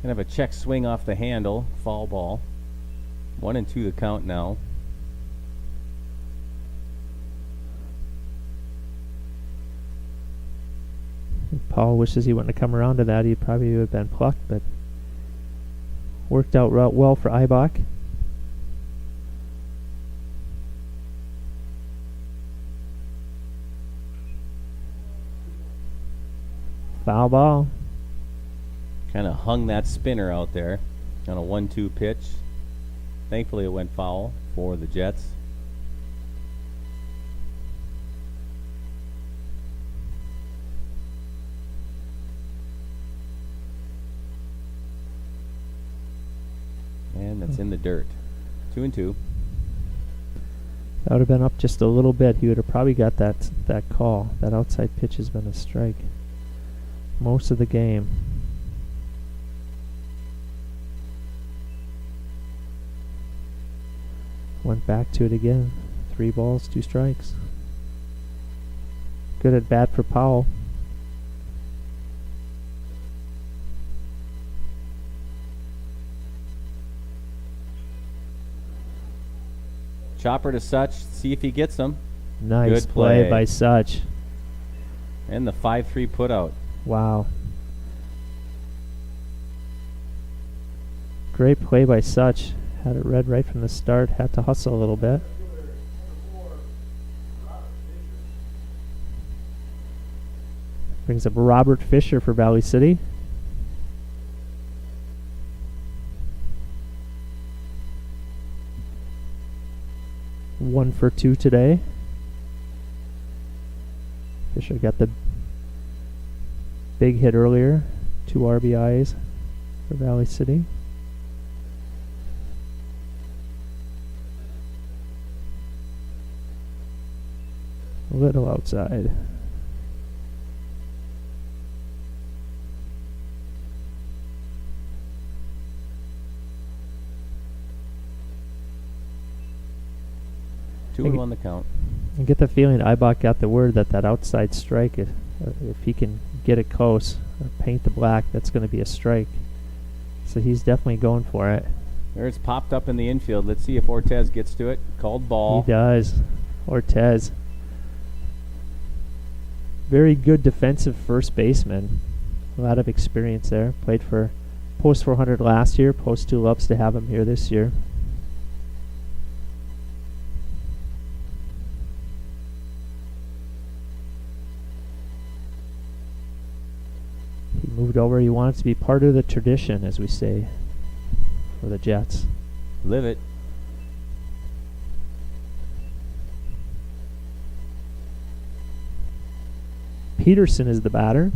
Gonna have a check swing off the handle, foul ball. 1-2 the count now. Paul wishes he wouldn't have come around to that. He probably would have been plucked, but worked out well for Ibach. Foul ball. Kind of hung that spinner out there on a 1-2 pitch. Thankfully it went foul for the Jets. And that's in the dirt. 2-2. That would have been up just a little bit. He would have probably got that call. That outside pitch has been a strike most of the game. Went back to it again. 3 balls, 2 strikes. Good at bat for Powell. Chopper to Such, see if he gets him. Nice Good play play. by Such. And the 5-3 putout. Wow. Great play by Such. Had it read right from the start. Had to hustle a little bit. Brings up Robert Fisher for Valley City. One for 2 today. Fisher got the big hit earlier. 2 RBIs for Valley City. A little outside. Two and 1 the count. I get the feeling Ibach got the word that outside strike, if he can get it close, paint the black, that's going to be a strike. So he's definitely going for it. There it's popped up in the infield. Let's see if Ortez gets to it. Called ball. He does. Ortez. Very good defensive first baseman. A lot of experience there. Played for Post 400 last year. Post 2 loves to have him here this year. He moved over. He wants to be part of the tradition, as we say, for the Jets. Live it. Peterson is the batter.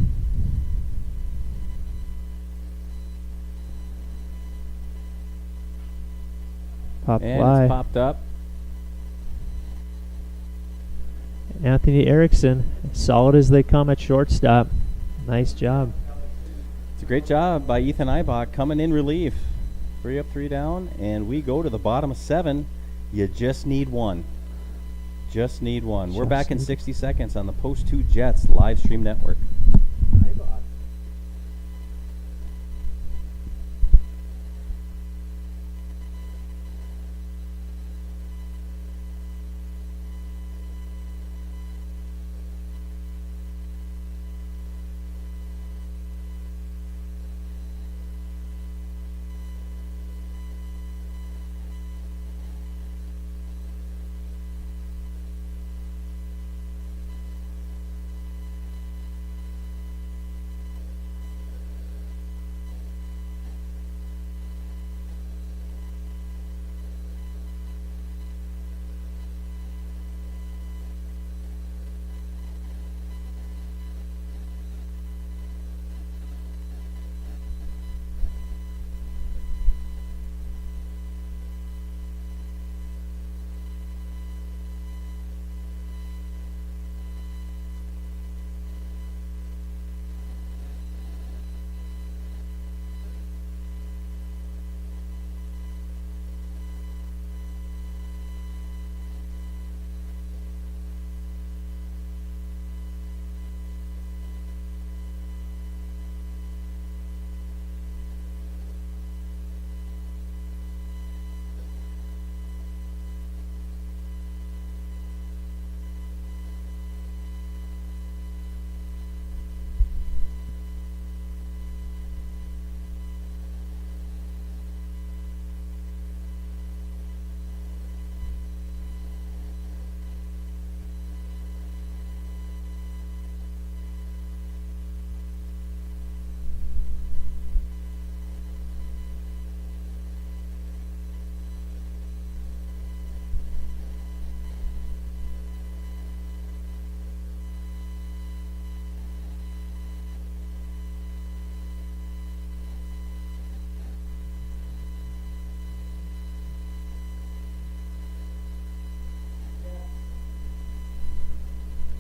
Pop And fly. it's popped up. Anthony Erickson, solid as they come at shortstop. Nice job. It's a great job by Ethan Ibach coming in relief. 3 up, 3 down, and we go to the bottom of 7. You just need one. Just need one. We're Just back in need- 60 seconds on the Post 2 Jets live stream network.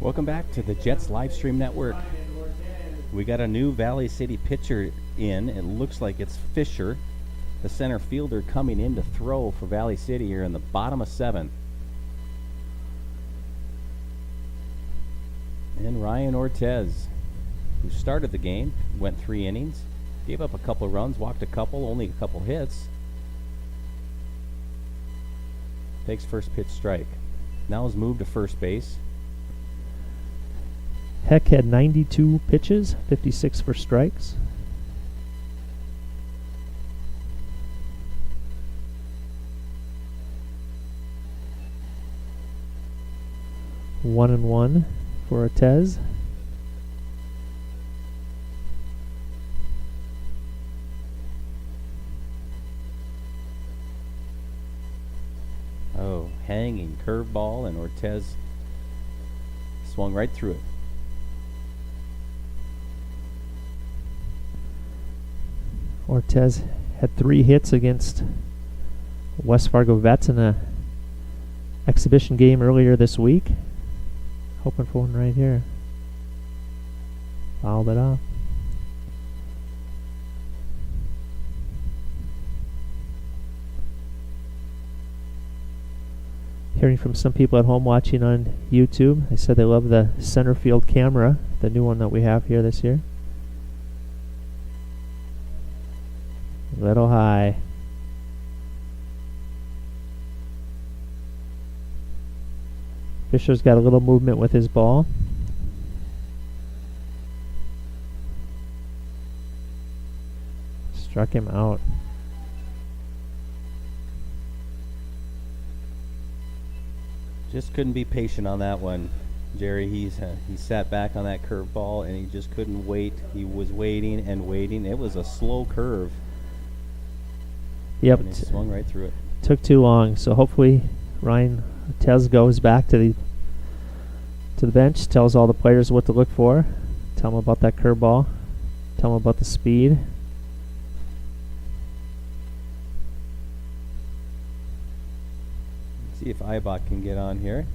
Welcome back to the Jets live stream network. We got a new Valley City pitcher in. It looks like it's Fisher, the center fielder, coming in to throw for Valley City here in the bottom of 7th. And Ryan Ortez, who started the game, went 3 innings, gave up a couple of runs, walked a couple, only a couple hits. Takes first pitch strike. Now is moved to first base. Heck had 92 pitches, 56 for strikes. One and one for Ortez. Oh, hanging curveball, and Ortez swung right through it. Ortez had 3 hits against West Fargo Vets in a exhibition game earlier this week. Hoping for one right here. Fouled it off. Hearing from some people at home watching on YouTube, they said they love the center field camera, the new one that we have here this year. A little high. Fisher's got a little movement with his ball. Struck him out. Just couldn't be patient on that one, Jerry. He sat back on that curveball and he just couldn't wait. He was waiting and waiting. It was a slow curve. Yep. And he swung right through it. Took too long, so hopefully Ryan Ortez goes back to the bench, tells all the players what to look for, tell them about that curveball, tell them about the speed. See if Ibach can get on here.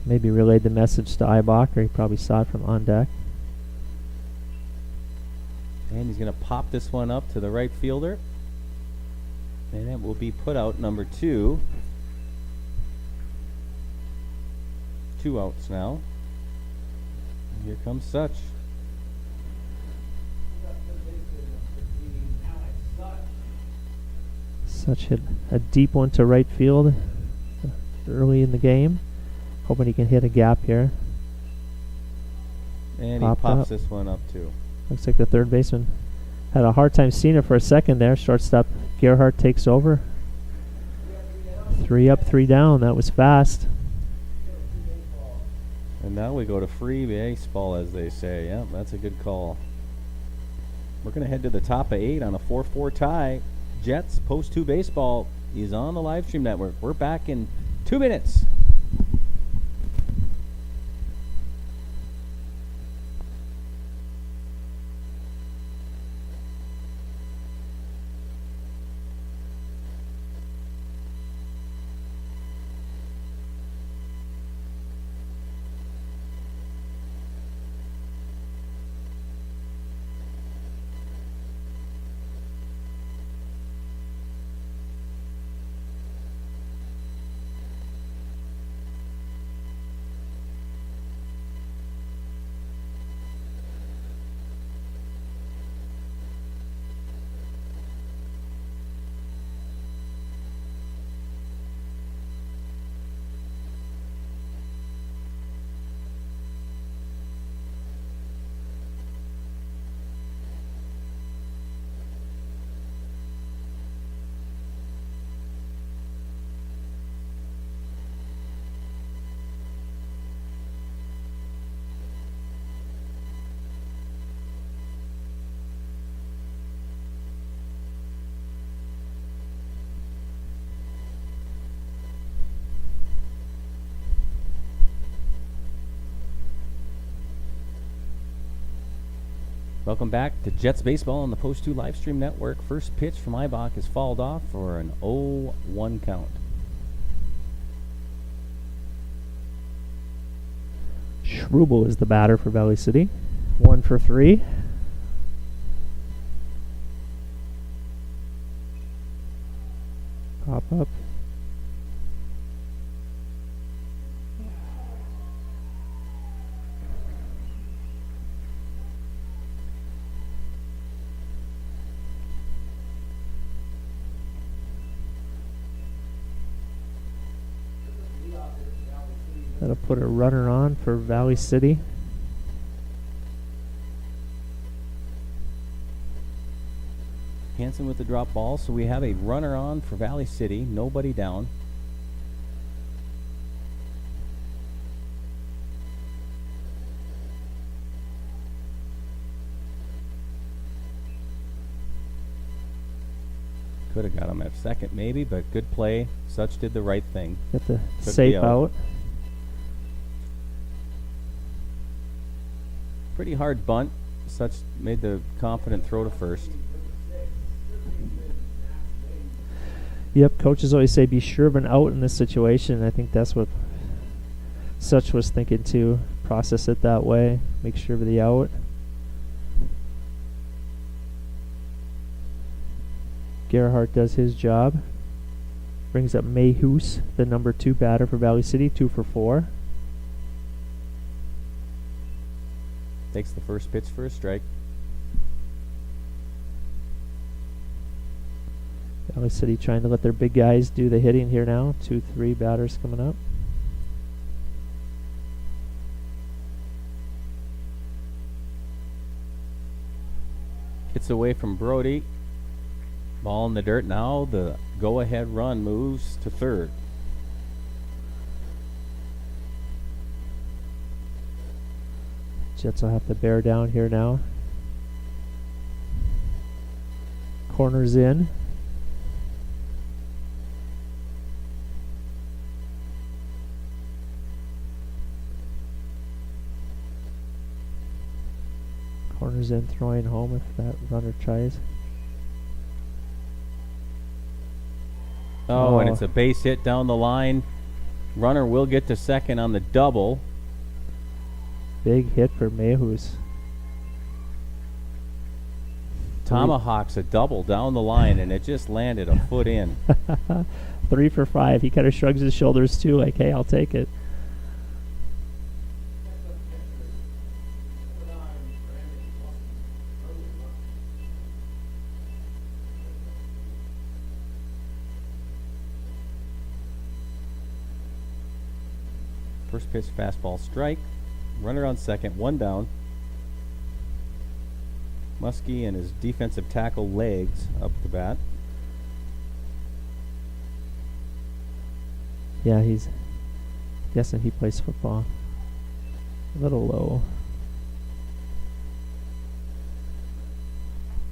Maybe relayed the message to Ibach, or he probably saw it from on deck. And he's going to pop this one up to the right fielder. And it will be put out number 2. 2 outs now. And here comes Such. Such hit a deep one to right field early in the game. Hoping he can hit a gap here. And Popped he pops up. this one up too. Looks like the third baseman had a hard time seeing it for a second there. Shortstop Gerhardt takes over. 3 up, 3 down. That was fast. And now we go to free baseball, as they say. Yeah, that's a good call. We're going to head to the top of 8 on a 4-4 tie. Jets Post 2 baseball is on the live stream network. We're back in 2 minutes. Welcome back to Jets Baseball on the Post 2 live stream network. First pitch from Ibach is fouled off for an 0-1 count. Rubel is the batter for Valley City. 1 for 3. Pop up. That'll put a runner on for Valley City. Hanson with the drop ball, so we have a runner on for Valley City, nobody down. Could have got him at second maybe, but good play. Such did the right thing. Get the Took safe the out. out. Pretty hard bunt. Such made the confident throw to first. Yep, coaches always say be sure of an out in this situation. I think that's what Such was thinking too. Process it that way. Make sure of the out. Gerhardt does his job. Brings up Mayhews, the number 2 batter for Valley City, 2 for 4. Takes the first pitch for a strike. Valley City trying to let their big guys do the hitting here now. 2-3 batters coming up. Gets away from Brody. Ball in the dirt now. The go-ahead run moves to third. Jets will have to bear down here now. Corners in. Corners in, throwing home if that runner tries. Oh, and it's a base hit down the line. Runner will get to second on the double. Big hit for Mayhews. Tomahawks a double down the line, and it just landed a foot in. 3 for 5. He kind of shrugs his shoulders too, like, hey, I'll take it. First pitch, fastball, strike. Runner on second, 1 down. Muskie and his defensive tackle legs up the bat. Yeah, he's guessing he plays football. A little low.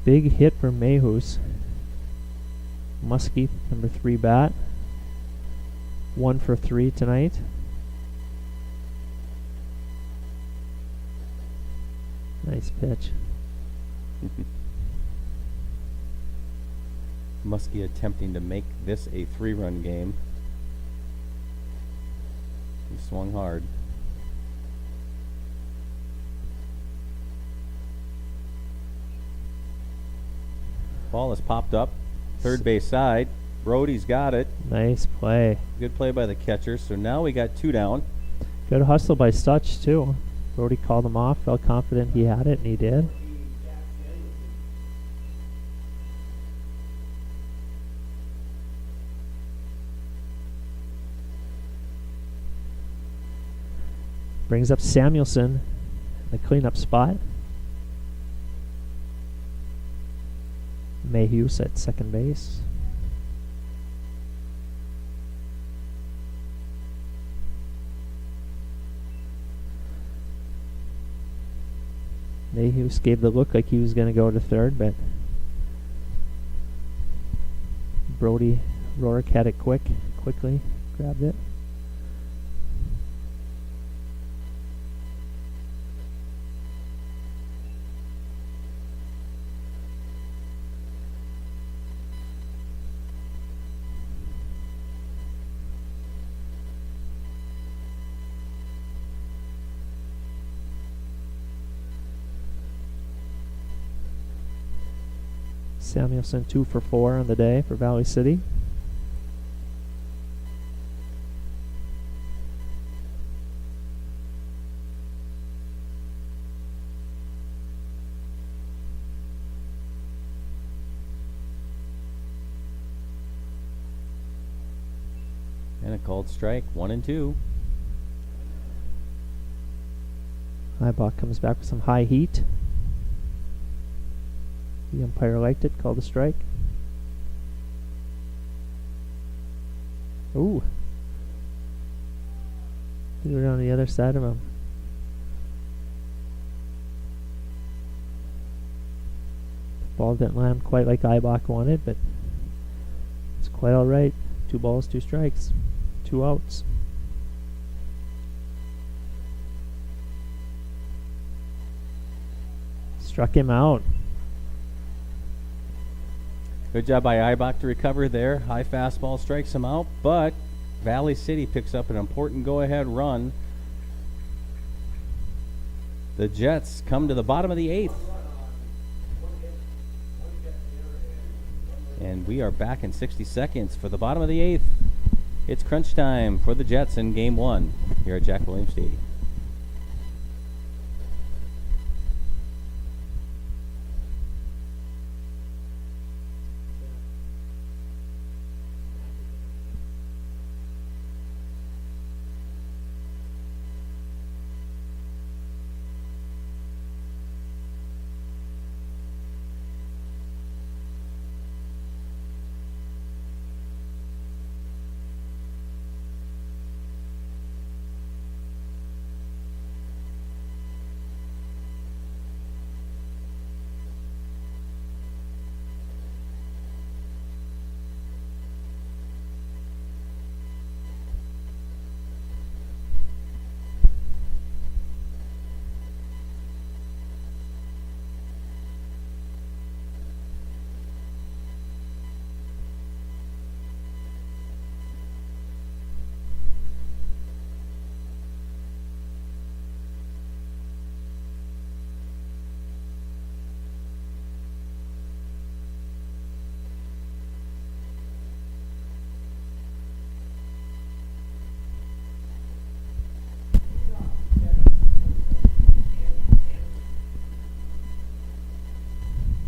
Big hit for Mayhews. Muskie, number 3 bat. 1 for 3 tonight. Nice pitch. Muskie attempting to make this a 3-run game. He swung hard. Ball has popped up. Third base side. Brody's got it. Nice play. Good play by the catcher. So now we got 2 down. Good hustle by Stutch too. Brody called him off, felt confident he had it, and he did. Brings up Samuelson, the cleanup spot. Mayhews at second base. Mayhews gave the look like he was going to go to third, but Brody Rourke had it quickly grabbed it. Samuelson 2 for 4 on the day for Valley City. And a called strike, 1-2. Ibach comes back with some high heat. The umpire liked it, called a strike. Ooh. Threw it on the other side of him. The ball didn't land quite like Ibach wanted, but it's quite alright. 2 balls, 2 strikes, 2 outs. Struck him out. Good job by Ibach to recover there. High fastball strikes him out, but Valley City picks up an important go-ahead run. The Jets come to the bottom of the 8th. And we are back in 60 seconds for the bottom of the 8th. It's crunch time for the Jets in Game 1 here at Jack Williams Stadium.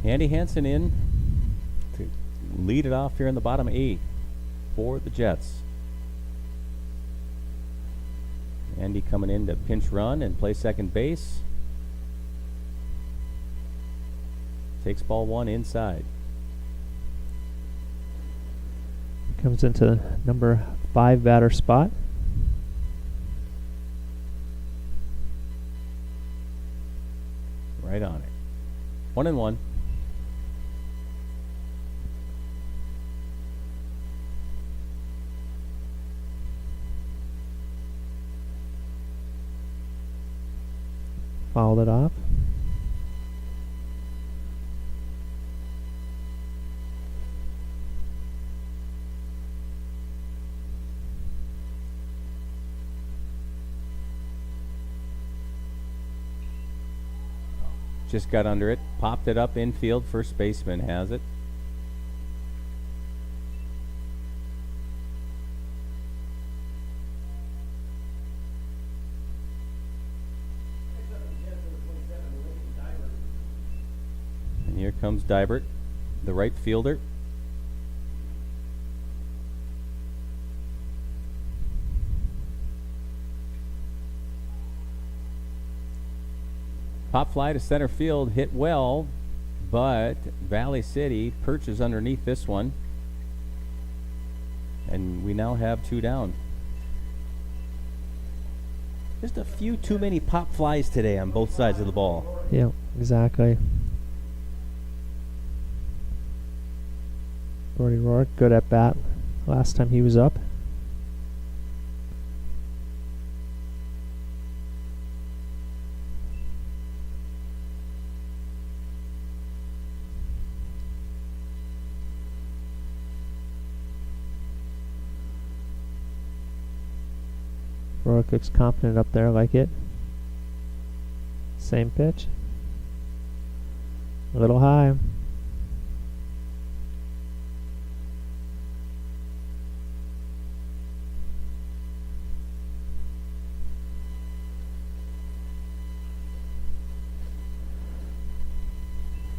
Andy Hansen in to lead it off here in the bottom 8 for the Jets. Andy coming in to pinch run and play second base. Takes ball 1 inside. Comes into number 5 batter spot. Right on it. 1-1. Fouled it off. Just got under it, popped it up infield. First baseman has it. And here comes Dybert, the right fielder. Pop fly to center field, hit well, but Valley City perches underneath this one. And we now have 2 down. Just a few too many pop flies today on both sides of the ball. Yeah, exactly. Brody Rourke, good at bat last time he was up. Rourke looks confident up there, like it. Same pitch. A little high.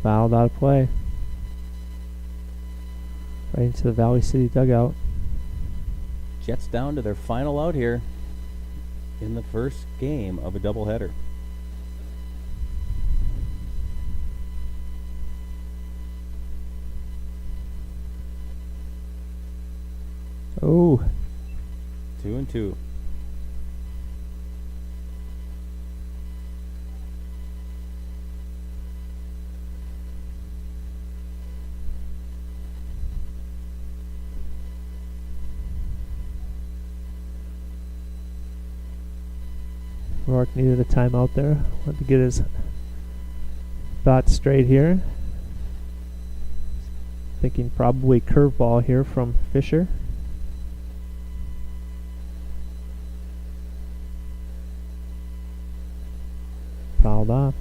Fouled out of play. Right into the Valley City dugout. Jets down to their final out here in the first game of a doubleheader. Oh, 2-2. Rourke needed a timeout there. Wanted to get his thoughts straight here. Thinking probably curveball here from Fisher. Fouled off.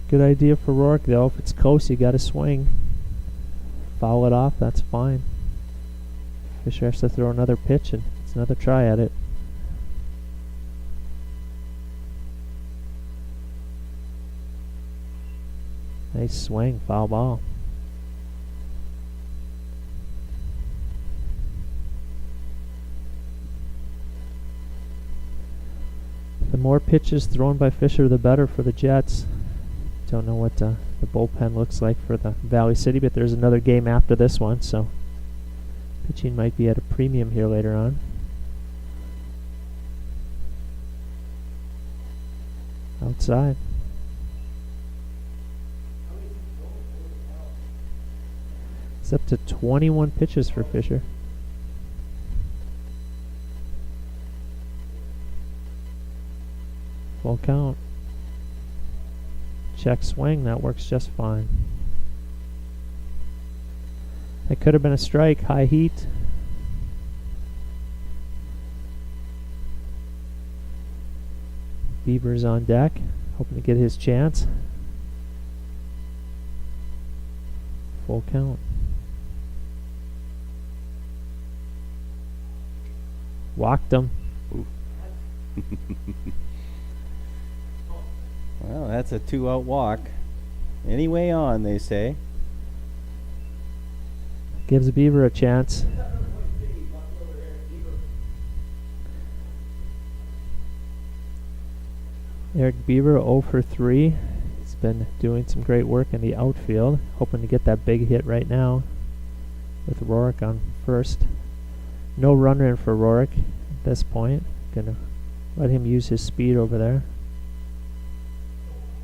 Good idea for Rourke though. If it's close, you got to swing. Foul it off, that's fine. Fisher has to throw another pitch and it's another try at it. Nice swing, foul ball. The more pitches thrown by Fisher, the better for the Jets. Don't know what the bullpen looks like for the Valley City, but there's another game after this one, so pitching might be at a premium here later on. Outside. It's up to 21 pitches for Fisher. Full count. Check swing, that works just fine. That could have been a strike, high heat. Beaver's on deck, hoping to get his chance. Full count. Walked him. Well, that's a 2-out walk. Anyway on, they say. Gives Beaver a chance. Eric Beaver 0 for 3. He's been doing some great work in the outfield. Hoping to get that big hit right now with Rourke on first. No runner in for Rourke at this point. Gonna let him use his speed over there.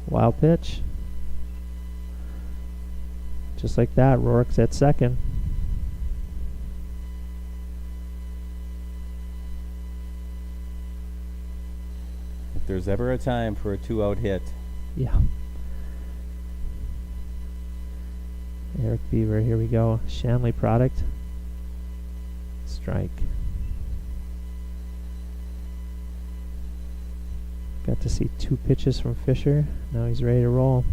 Wild pitch. Just like that, Rourke's at second. If there's ever a time for a 2-out hit. Yeah. Eric Beaver, here we go. Shanley product. Strike. Got to see 2 pitches from Fisher. Now he's ready to roll.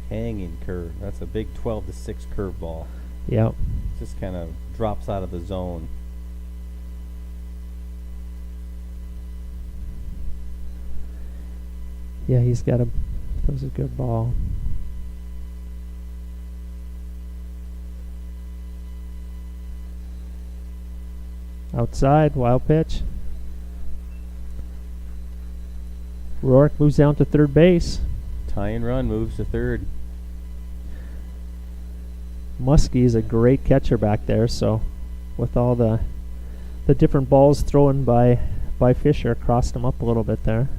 Hanging curve. That's a big 12-6 curveball. Yep. Just kind of drops out of the zone. Yeah, he's got a. That was a good ball. Outside, wild pitch. Rourke moves down to third base. Tying run moves to third. Muskie is a great catcher back there, so with all the different balls thrown by Fisher, crossed him up a little bit there.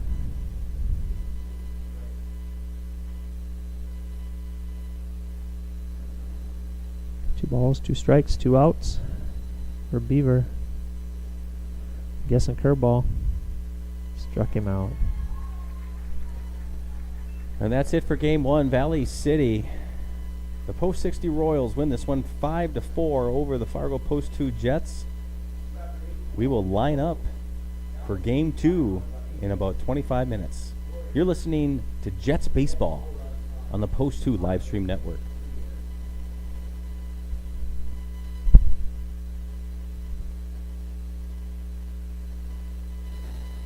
2 balls, 2 strikes, 2 outs for Beaver. Guessing curveball. Struck him out. And that's it for game 1. Valley City. The Post 60 Royals win this one 5-4 over the Fargo Post 2 Jets. We will line up for game 2 in about 25 minutes. You're listening to Jets Baseball on the Post 2 live stream network.